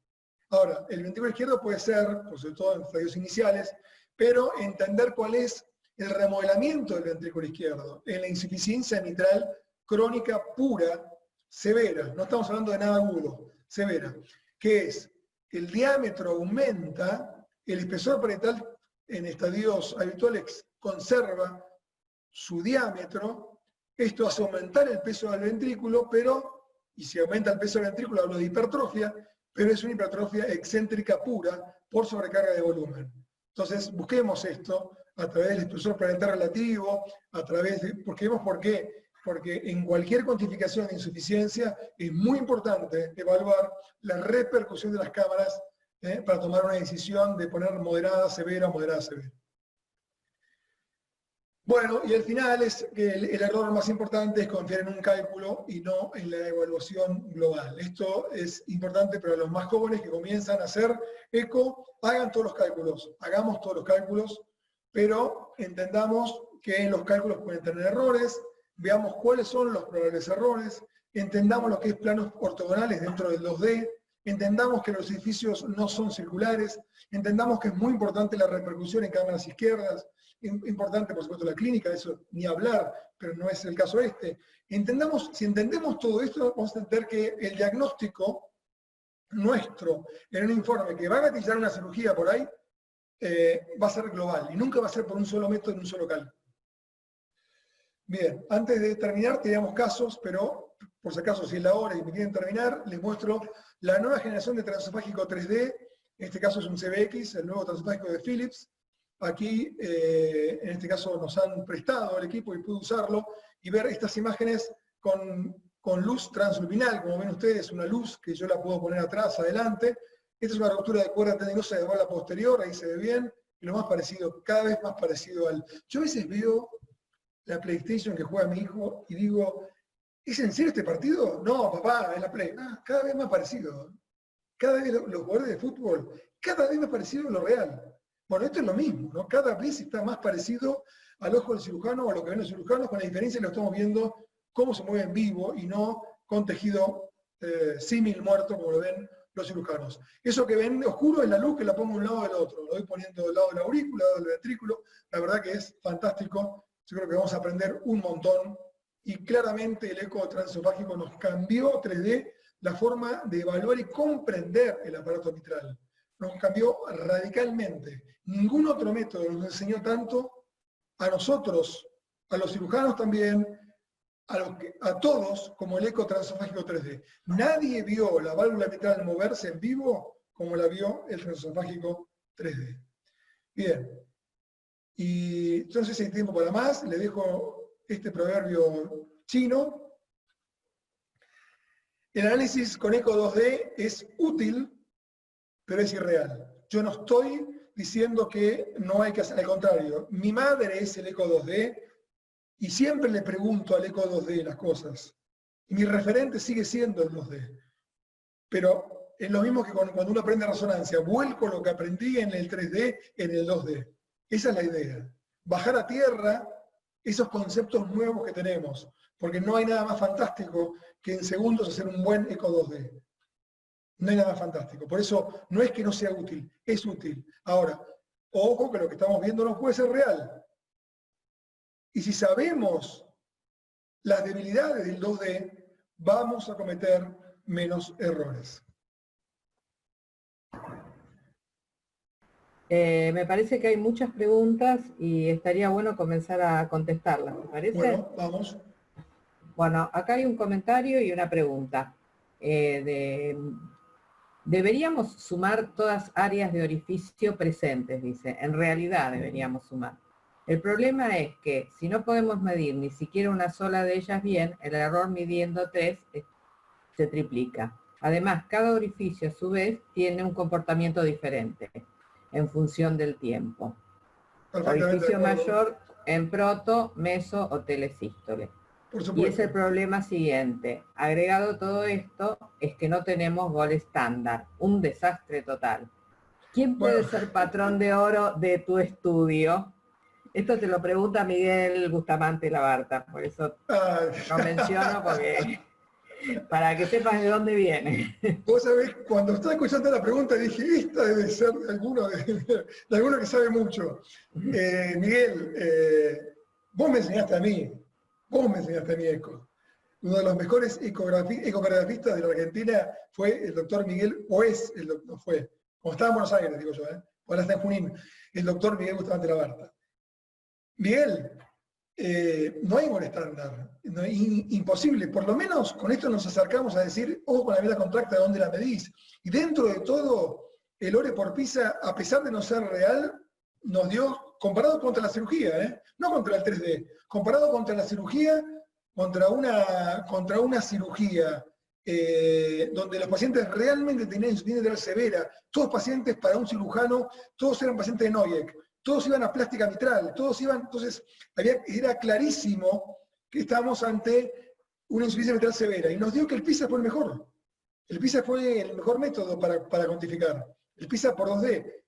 Ahora, el ventrículo izquierdo puede ser, por sobre todo en estadios iniciales, pero entender cuál es el remodelamiento del ventrículo izquierdo en la insuficiencia mitral crónica pura, severa, no estamos hablando de nada agudo, severa, que es el diámetro aumenta, el espesor parietal en estadios habituales conserva su diámetro, esto hace aumentar el peso del ventrículo, y si aumenta el peso del ventrículo hablo de hipertrofia, pero es una hipertrofia excéntrica pura por sobrecarga de volumen. Entonces busquemos esto a través del espesor parietal relativo, porque vemos por qué. Porque en cualquier cuantificación de insuficiencia es muy importante evaluar la repercusión de las cámaras para tomar una decisión de poner moderada, severa o moderada, severa. Bueno, y al final el error más importante es confiar en un cálculo y no en la evaluación global. Esto es importante para los más jóvenes que comienzan a hacer eco, hagan todos los cálculos, hagamos todos los cálculos, pero entendamos que los cálculos pueden tener errores, veamos cuáles son los probables errores, entendamos lo que es planos ortogonales dentro del 2D, entendamos que los edificios no son circulares, entendamos que es muy importante la repercusión en cámaras izquierdas, importante por supuesto la clínica, de eso ni hablar, pero no es el caso este. Si entendemos todo esto, vamos a entender que el diagnóstico nuestro en un informe que va a gatillar una cirugía por ahí, va a ser global y nunca va a ser por un solo método en un solo cálculo. Bien, antes de terminar teníamos casos, pero por si acaso si es la hora y me quieren terminar, les muestro la nueva generación de transesofágico 3D. En este caso es un CBX, el nuevo transesofágico de Philips. Aquí, en este caso, nos han prestado el equipo y pude usarlo y ver estas imágenes con luz transluminal. Como ven ustedes, una luz que yo la puedo poner atrás, adelante. Esta es una ruptura de cuerda tendinosa de bola posterior, ahí se ve bien. Y lo más parecido, cada vez más parecido al... Yo a veces veo la PlayStation que juega mi hijo y digo, ¿es en serio este partido? No, papá, es la Play. Ah, cada vez más parecido. Cada vez los jugadores de fútbol, cada vez más parecido a lo real. Bueno, esto es lo mismo, ¿no? Cada vez está más parecido al ojo del cirujano o a lo que ven los cirujanos, con la diferencia que lo estamos viendo cómo se mueve en vivo y no con tejido símil muerto como lo ven los cirujanos. Eso que ven oscuro es la luz que la pongo de un lado del otro. Lo voy poniendo del lado de la aurícula, del ventrículo. La verdad que es fantástico. Yo creo que vamos a aprender un montón. Y claramente el eco transesofágico nos cambió 3D la forma de evaluar y comprender el aparato mitral. Nos cambió radicalmente. Ningún otro método nos enseñó tanto a nosotros, a los cirujanos también, a todos, como el eco transesofágico 3D. Nadie vio la válvula mitral moverse en vivo como la vio el transesofágico 3D. Bien. Y yo no sé si hay tiempo para más, le dejo este proverbio chino. El análisis con eco 2D es útil, pero es irreal. Yo no estoy diciendo que no hay que hacer, al contrario. Mi madre es el eco 2D y siempre le pregunto al eco 2D las cosas. Y mi referente sigue siendo el 2D. Pero es lo mismo que cuando uno aprende resonancia. Vuelco lo que aprendí en el 3D en el 2D. Esa es la idea. Bajar a tierra esos conceptos nuevos que tenemos. Porque no hay nada más fantástico que en segundos hacer un buen eco 2D. No hay nada más fantástico. Por eso no es que no sea útil, es útil. Ahora, ojo que lo que estamos viendo no puede ser real. Y si sabemos las debilidades del 2D, vamos a cometer menos errores. Me parece que hay muchas preguntas y estaría bueno comenzar a contestarlas, ¿te parece? Bueno, vamos. Bueno, acá hay un comentario y una pregunta. Deberíamos sumar todas áreas de orificio presentes, dice. En realidad deberíamos sumar. El problema es que si no podemos medir ni siquiera una sola de ellas bien, el error midiendo 3 se triplica. Además, cada orificio a su vez tiene un comportamiento diferente en función del tiempo. Orificio mayor en proto, meso o telesístole. Y es el problema siguiente. Agregado todo esto, es que no tenemos gol estándar. Un desastre total. ¿Quién puede ser patrón de oro de tu estudio? Esto te lo pregunta Miguel Bustamante Labarta, por eso lo menciono porque para que sepas de dónde viene. Vos sabés, cuando estaba escuchando la pregunta dije, esta debe ser de alguno que sabe mucho. Miguel, vos me enseñaste a mí eco. Uno de los mejores ecografistas de la Argentina fue el doctor Miguel, o es el doctor, fue, como estaba en Buenos Aires, digo yo, ahora está en Junín, el doctor Miguel Bustamante Labarta. Miguel, no hay gol estándar, imposible. Por lo menos con esto nos acercamos a decir, ojo con la vena contracta, ¿de dónde la medís? Y dentro de todo, el ORE por PISA, a pesar de no ser real, nos dio, comparado contra la cirugía, no contra el 3D, comparado contra la cirugía, contra una cirugía donde los pacientes realmente tenían insuficiencia mitral severa, todos pacientes para un cirujano, todos eran pacientes de Noyek, todos iban a plástica mitral, todos iban, entonces era clarísimo que estábamos ante una insuficiencia mitral severa, y nos dio que el PISA fue el mejor. El PISA fue el mejor método para cuantificar. El PISA por 2D.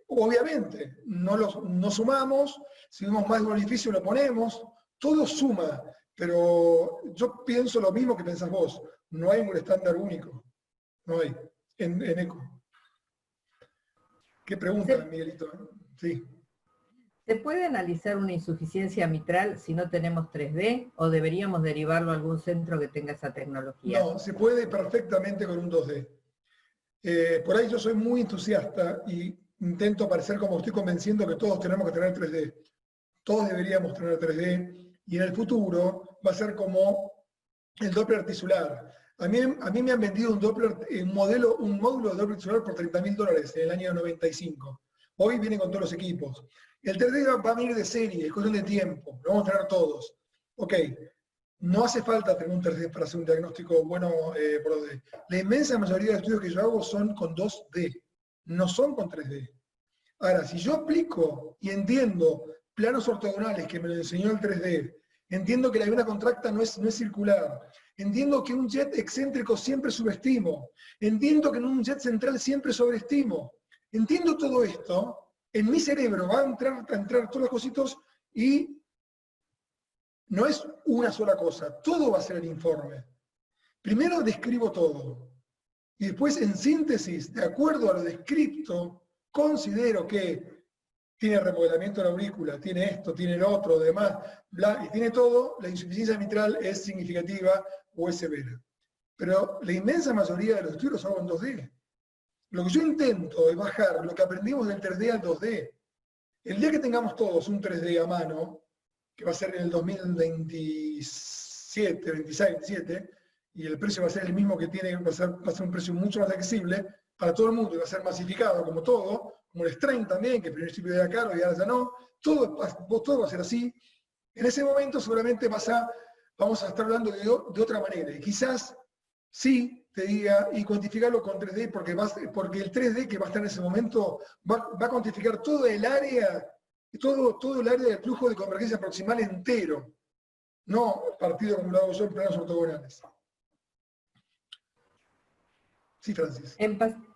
Obviamente, no sumamos, si vemos más de un orificio lo ponemos, todo suma, pero yo pienso lo mismo que pensás vos, no hay un estándar único, no hay, en eco. ¿Qué pregunta, Miguelito? Sí. ¿Se puede analizar una insuficiencia mitral si no tenemos 3D o deberíamos derivarlo a algún centro que tenga esa tecnología? No, se puede perfectamente con un 2D. Por ahí yo soy muy entusiasta y intento parecer como estoy convenciendo que todos tenemos que tener 3D. Todos deberíamos tener 3D, y en el futuro va a ser como el Doppler tisular. A mí me han vendido un Doppler, un módulo de Doppler tisular por $30.000 en el año 95. Hoy vienen con todos los equipos. El 3D va a venir de serie, es cuestión de tiempo, lo vamos a tener todos. Ok, no hace falta tener un 3D para hacer un diagnóstico bueno por 2D. La inmensa mayoría de estudios que yo hago son con 2D, no son con 3D. Ahora, si yo aplico y entiendo planos ortogonales que me lo enseñó el 3D, entiendo que la vena contracta no es circular, entiendo que un jet excéntrico siempre subestimo, entiendo que en un jet central siempre sobreestimo, entiendo todo esto, en mi cerebro van a entrar todos los cositos y no es una sola cosa, todo va a ser el informe. Primero describo todo y después en síntesis, de acuerdo a lo descripto, considero que tiene remodelamiento de la aurícula, tiene esto, tiene lo otro, demás, bla, y tiene todo, la insuficiencia mitral es significativa o es severa. Pero la inmensa mayoría de los estudios los hago en 2D. Lo que yo intento es bajar lo que aprendimos del 3D al 2D. El día que tengamos todos un 3D a mano, que va a ser en el 2027, 26, 27, y el precio va a ser el mismo que tiene, va a ser un precio mucho más accesible para todo el mundo, y va a ser masificado como todo, como el Strain también, que al principio era caro y ahora ya no, todo va a ser así. En ese momento seguramente vamos a estar hablando de otra manera, y quizás sí te diga, y cuantificarlo con 3D, porque el 3D que va a estar en ese momento va a cuantificar todo el área del flujo de convergencia proximal entero, no partido como lo hago yo en planos ortogonales. Sí, Francis.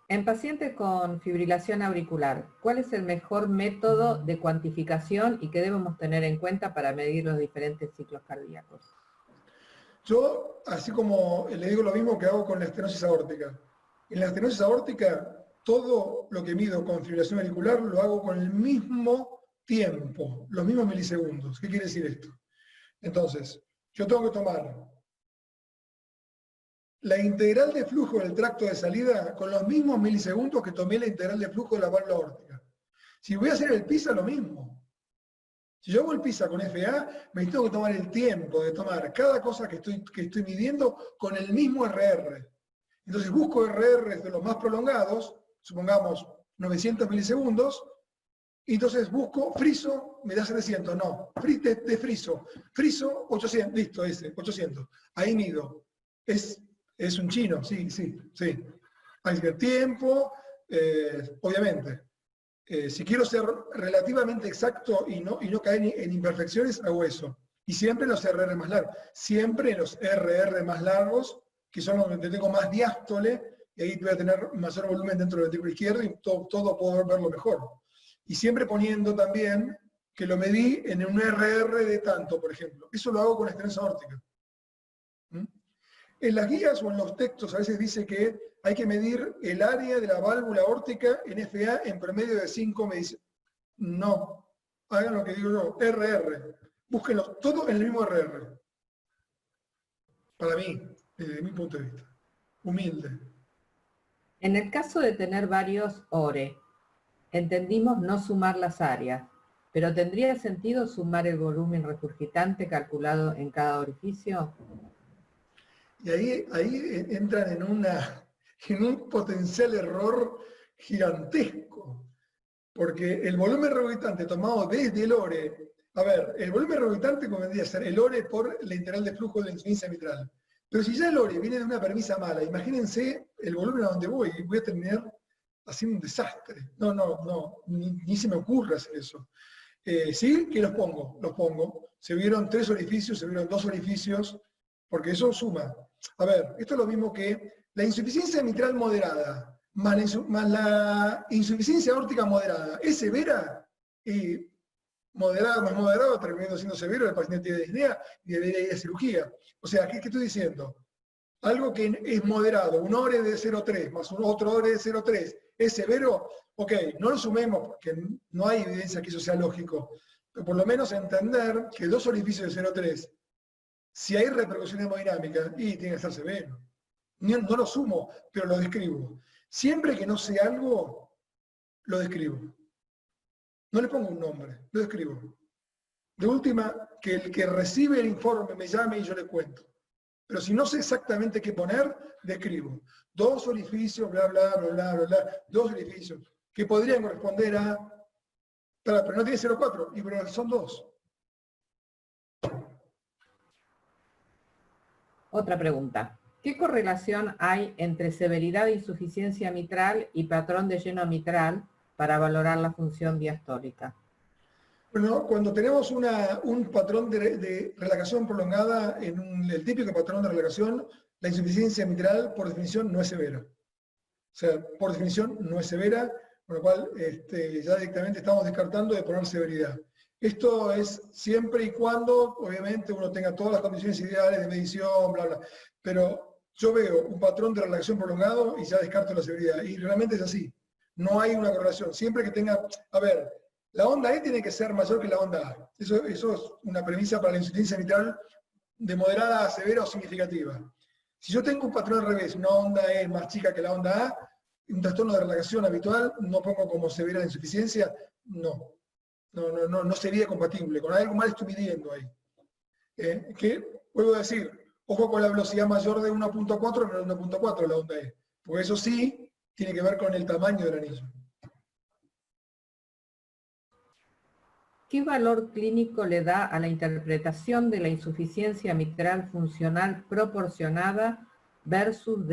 En pacientes con fibrilación auricular, ¿cuál es el mejor método de cuantificación y qué debemos tener en cuenta para medir los diferentes ciclos cardíacos? Yo, así como le digo lo mismo que hago con la estenosis aórtica. En la estenosis aórtica, todo lo que mido con fibrilación auricular lo hago con el mismo tiempo, los mismos milisegundos. ¿Qué quiere decir esto? Entonces, yo tengo que tomar la integral de flujo del tracto de salida con los mismos milisegundos que tomé la integral de flujo de la válvula aórtica. Si voy a hacer el PISA, lo mismo. Si yo hago el PISA con FA, me tengo que tomar el tiempo de tomar cada cosa que estoy midiendo con el mismo RR. Entonces busco RR de los más prolongados, supongamos 900 milisegundos, y entonces busco friso, me da 700, no, de friso 800, listo, 800, ahí mido. Es un chino, sí. Hay que tiempo, obviamente. Si quiero ser relativamente exacto y no caer en imperfecciones, hago eso. Y siempre en los RR más largos. Siempre en los RR más largos, que son los donde tengo más diástole, y ahí voy a tener mayor volumen dentro del ventrículo izquierdo y todo puedo verlo mejor. Y siempre poniendo también que lo medí en un RR de tanto, por ejemplo. Eso lo hago con estenosis aórtica. En las guías o en los textos a veces dice que hay que medir el área de la válvula aórtica en FA en promedio de 5 mediciones. No, hagan lo que digo yo, RR. Búsquenlo todo en el mismo RR. Para mí, desde mi punto de vista. Humilde. En el caso de tener varios ORE, entendimos no sumar las áreas, pero ¿tendría sentido sumar el volumen regurgitante calculado en cada orificio? Y ahí entran en un potencial error gigantesco. Porque el volumen regurgitante tomado desde el ORE, a ver, el volumen regurgitante convendría ser el ORE por la integral de flujo de la insuficiencia mitral. Pero si ya el ORE viene de una premisa mala, imagínense el volumen a donde voy a terminar haciendo un desastre. No, ni se me ocurre hacer eso. Sí, que los pongo. Se vieron 3 orificios, se vieron 2 orificios, porque eso suma. A ver, esto es lo mismo que la insuficiencia mitral moderada, más la insuficiencia aórtica moderada, ¿es severa? Y moderada más moderado, terminando siendo severo, el paciente tiene disnea y debería ir a cirugía. O sea, ¿qué estoy diciendo? Algo que es moderado, un ORE de 0,3 más un otro ORE de 0,3, ¿es severo? Ok, no lo sumemos porque no hay evidencia que eso sea lógico, pero por lo menos entender que 2 orificios de 0,3, si hay repercusión hemodinámica, y tiene que estar severo. No lo sumo, pero lo describo. Siempre que no sea algo lo describo. No le pongo un nombre, lo describo. De última, que el que recibe el informe me llame y yo le cuento. Pero si no sé exactamente qué poner, describo. 2 orificios, bla, bla, bla, bla, bla, bla, 2 orificios, que podrían corresponder a... Pero no tiene 0,4, y pero son 2. Otra pregunta. ¿Qué correlación hay entre severidad de insuficiencia mitral y patrón de lleno mitral para valorar la función diastólica? Bueno, cuando tenemos un patrón de relajación prolongada, el típico patrón de relajación, la insuficiencia mitral por definición no es severa. O sea, por definición no es severa, con lo cual ya directamente estamos descartando de poner severidad. Esto es siempre y cuando, obviamente, uno tenga todas las condiciones ideales de medición, bla, bla. Pero yo veo un patrón de relajación prolongado y ya descarto la severidad. Y realmente es así. No hay una correlación. Siempre que tenga... A ver, la onda E tiene que ser mayor que la onda A. Eso es una premisa para la insuficiencia mitral de moderada a severa o significativa. Si yo tengo un patrón al revés, una onda E más chica que la onda A, un trastorno de relajación habitual, no pongo como severa la insuficiencia, no. No sería compatible. Con algo mal estoy midiendo ahí. Que puedo decir, ojo con la velocidad mayor de 1.4 menos 1.4 la onda E. Porque eso sí tiene que ver con el tamaño del anillo. ¿Qué valor clínico le da a la interpretación de la insuficiencia mitral funcional proporcionada versus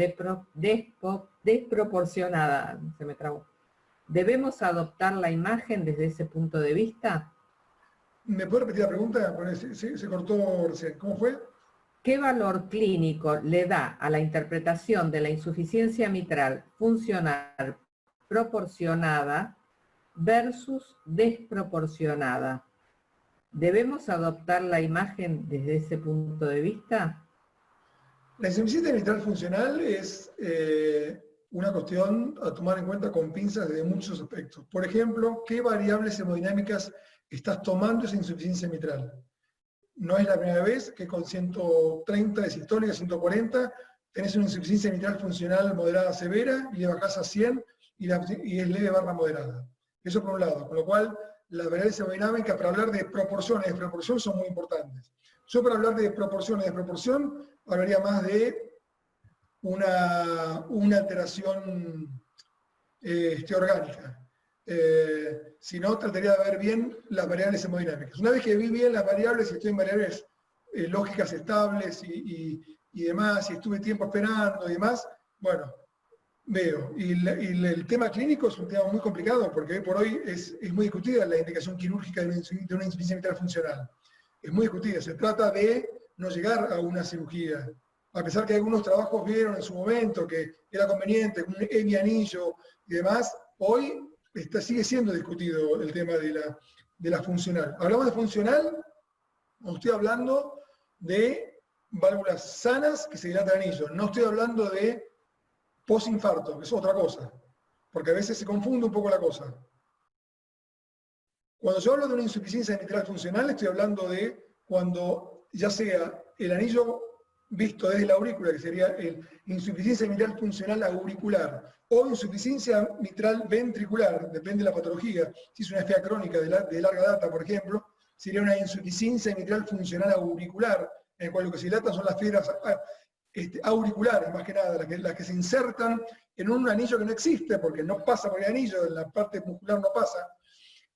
desproporcionada? Se me trabó. ¿Debemos adoptar la imagen desde ese punto de vista? ¿Me puede repetir la pregunta? Se cortó recién. ¿Cómo fue? ¿Qué valor clínico le da a la interpretación de la insuficiencia mitral funcional proporcionada versus desproporcionada? ¿Debemos adoptar la imagen desde ese punto de vista? La insuficiencia mitral funcional es una cuestión a tomar en cuenta con pinzas desde muchos aspectos. Por ejemplo, ¿qué variables hemodinámicas estás tomando esa insuficiencia mitral? No es la primera vez que con 130 de sistólica, 140, tenés una insuficiencia mitral funcional moderada severa y le bajás a 100 y es leve barra moderada. Eso por un lado, con lo cual las variables hemodinámicas para hablar de proporciones y desproporción son muy importantes. Yo para hablar de proporción y desproporción hablaría más de una alteración orgánica. Si no, trataría de ver bien las variables hemodinámicas. Una vez que vi bien las variables y estoy en variables lógicas estables y demás, y estuve tiempo esperando y demás, bueno, veo. Y el tema clínico es un tema muy complicado porque hoy por hoy es muy discutida la indicación quirúrgica de una insuficiencia mitral funcional. Es muy discutida. Se trata de no llegar a una cirugía. A pesar que algunos trabajos vieron en su momento que era conveniente, un hemianillo y demás, hoy sigue siendo discutido el tema de la funcional. Hablamos de funcional, estoy hablando de válvulas sanas que se dilatan el anillo. No estoy hablando de posinfarto, que es otra cosa, porque a veces se confunde un poco la cosa. Cuando yo hablo de una insuficiencia mitral funcional, estoy hablando de cuando ya sea el anillo visto desde la aurícula, que sería insuficiencia mitral funcional auricular, o insuficiencia mitral ventricular, depende de la patología. Si es una FA crónica de larga data, por ejemplo, sería una insuficiencia mitral funcional auricular, en el cual lo que se dilatan son las fibras auriculares, más que nada, las que se insertan en un anillo que no existe, porque no pasa por el anillo, en la parte muscular no pasa.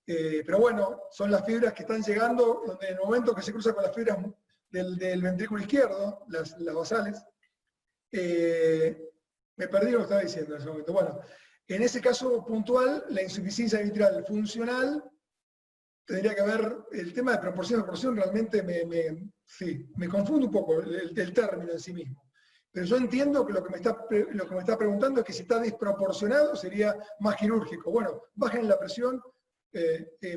Pero bueno, son las fibras que están llegando, donde en el momento que se cruza con las fibras del ventrículo izquierdo, las basales, me perdí lo que estaba diciendo en ese momento. Bueno, en ese caso puntual, la insuficiencia mitral funcional tendría que ver el tema de proporción realmente me confunde un poco el término en sí mismo. Pero yo entiendo que lo que me está preguntando es que si está desproporcionado sería más quirúrgico. Bueno, bajen la presión,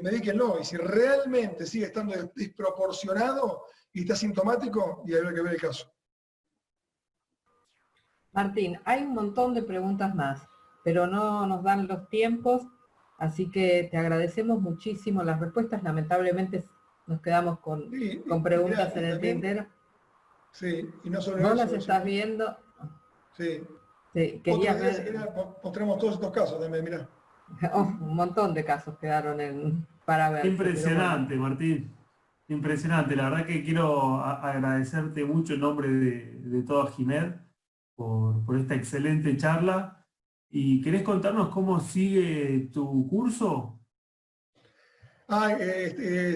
medíquenlo, y si realmente sigue estando desproporcionado y está sintomático, y habrá que ver el caso. Martín, hay un montón de preguntas más, pero no nos dan los tiempos, así que te agradecemos muchísimo las respuestas. Lamentablemente nos quedamos con preguntas en el tintero. Sí, y no solo ¿Vos eso, las estás viendo? Sí. Sí, quería ver. Mostramos todos estos casos también, mirá. Un montón de casos quedaron para ver. Impresionante, Martín. Impresionante. La verdad que quiero agradecerte mucho en nombre de todo Agimed por esta excelente charla. ¿Y querés contarnos cómo sigue tu curso?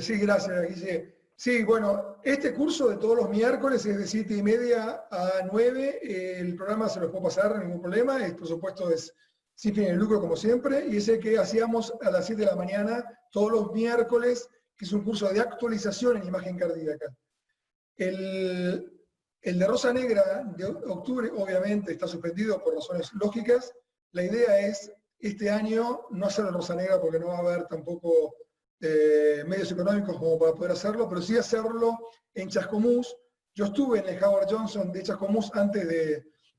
Sí, gracias, Guille. Sí, bueno, este curso de todos los miércoles es de 7:30 a 9. El programa se los puedo pasar, ningún problema. Por supuesto, es sin fin de lucro, como siempre. Y ese que hacíamos a las 7 de la mañana, todos los miércoles, que es un curso de actualización en imagen cardíaca. El de Rosa Negra de octubre, obviamente, está suspendido por razones lógicas. La idea es, este año, no hacer el Rosa Negra porque no va a haber tampoco medios económicos como para poder hacerlo, pero sí hacerlo en Chascomús. Yo estuve en el Howard Johnson de Chascomús antes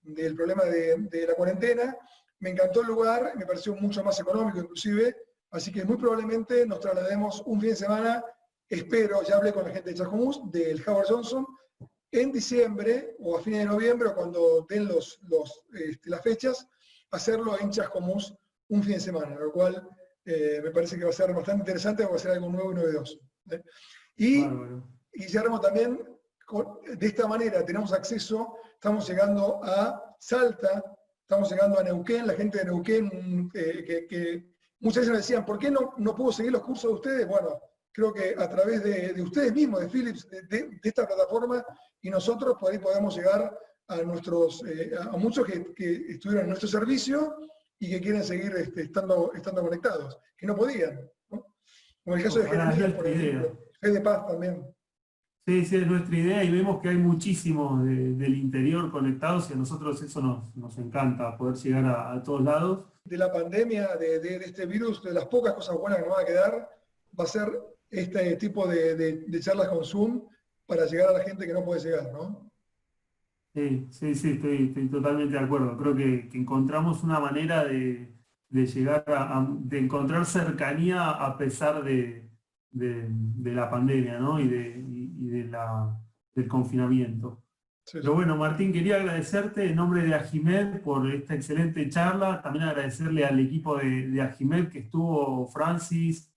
del problema de la cuarentena. Me encantó el lugar, me pareció mucho más económico inclusive, así que muy probablemente nos traslademos un fin de semana, espero, ya hablé con la gente de Chascomús, del Howard Johnson, en diciembre o a fines de noviembre, o cuando den las fechas, hacerlo en Chascomús un fin de semana, lo cual me parece que va a ser bastante interesante, va a ser algo nuevo y novedoso. Y Guillermo, también, de esta manera tenemos acceso, estamos llegando a Salta, estamos llegando a Neuquén, la gente de Neuquén, que muchas veces me decían, ¿por qué no puedo seguir los cursos de ustedes? Bueno, creo que a través de ustedes mismos, de Philips, de esta plataforma, y nosotros por ahí podemos llegar a muchos que estuvieron en nuestro servicio y que quieren seguir estando conectados, que no podían, ¿no? Como el caso de Jeremías, por ejemplo, de Paz también. Sí, es nuestra idea y vemos que hay muchísimos del interior conectados y a nosotros eso nos encanta, poder llegar a todos lados. De la pandemia, de este virus, de las pocas cosas buenas que nos van a quedar, va a ser este tipo de charlas con Zoom para llegar a la gente que no puede llegar, ¿no? Sí, estoy totalmente de acuerdo. Creo que encontramos una manera de llegar de encontrar cercanía a pesar de la pandemia, ¿no? y del confinamiento. Sí, Pero bueno, Martín, quería agradecerte en nombre de Agimed por esta excelente charla. También agradecerle al equipo de Agimed que estuvo Francis,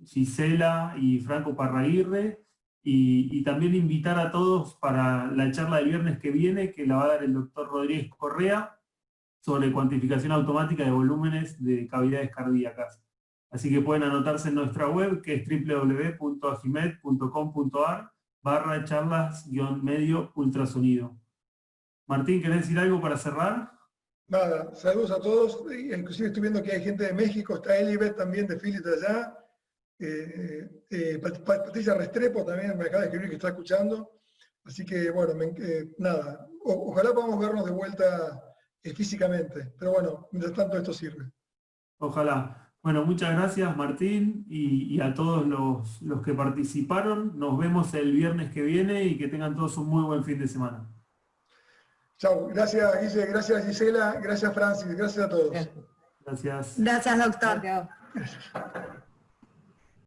Gisela y Franco Parraguirre. Y también invitar a todos para la charla del viernes que viene, que la va a dar el doctor Rodríguez Correa, sobre cuantificación automática de volúmenes de cavidades cardíacas. Así que pueden anotarse en nuestra web, que es www.agimed.com.ar/charlas-medio ultrasonido. Martín, ¿querés decir algo para cerrar? Nada, saludos a todos. Inclusive estoy viendo que hay gente de México, está Elibet también de Philips de allá. Patricia Restrepo también me acaba de escribir que está escuchando. Así que, bueno, nada. Ojalá podamos vernos de vuelta físicamente. Pero bueno, mientras tanto esto sirve. Ojalá. Bueno, muchas gracias Martín y a todos los que participaron. Nos vemos el viernes que viene y que tengan todos un muy buen fin de semana. Chao. Gracias Guille, gracias Gisela, gracias Francis, gracias a todos. Gracias. Gracias, doctor. Gracias.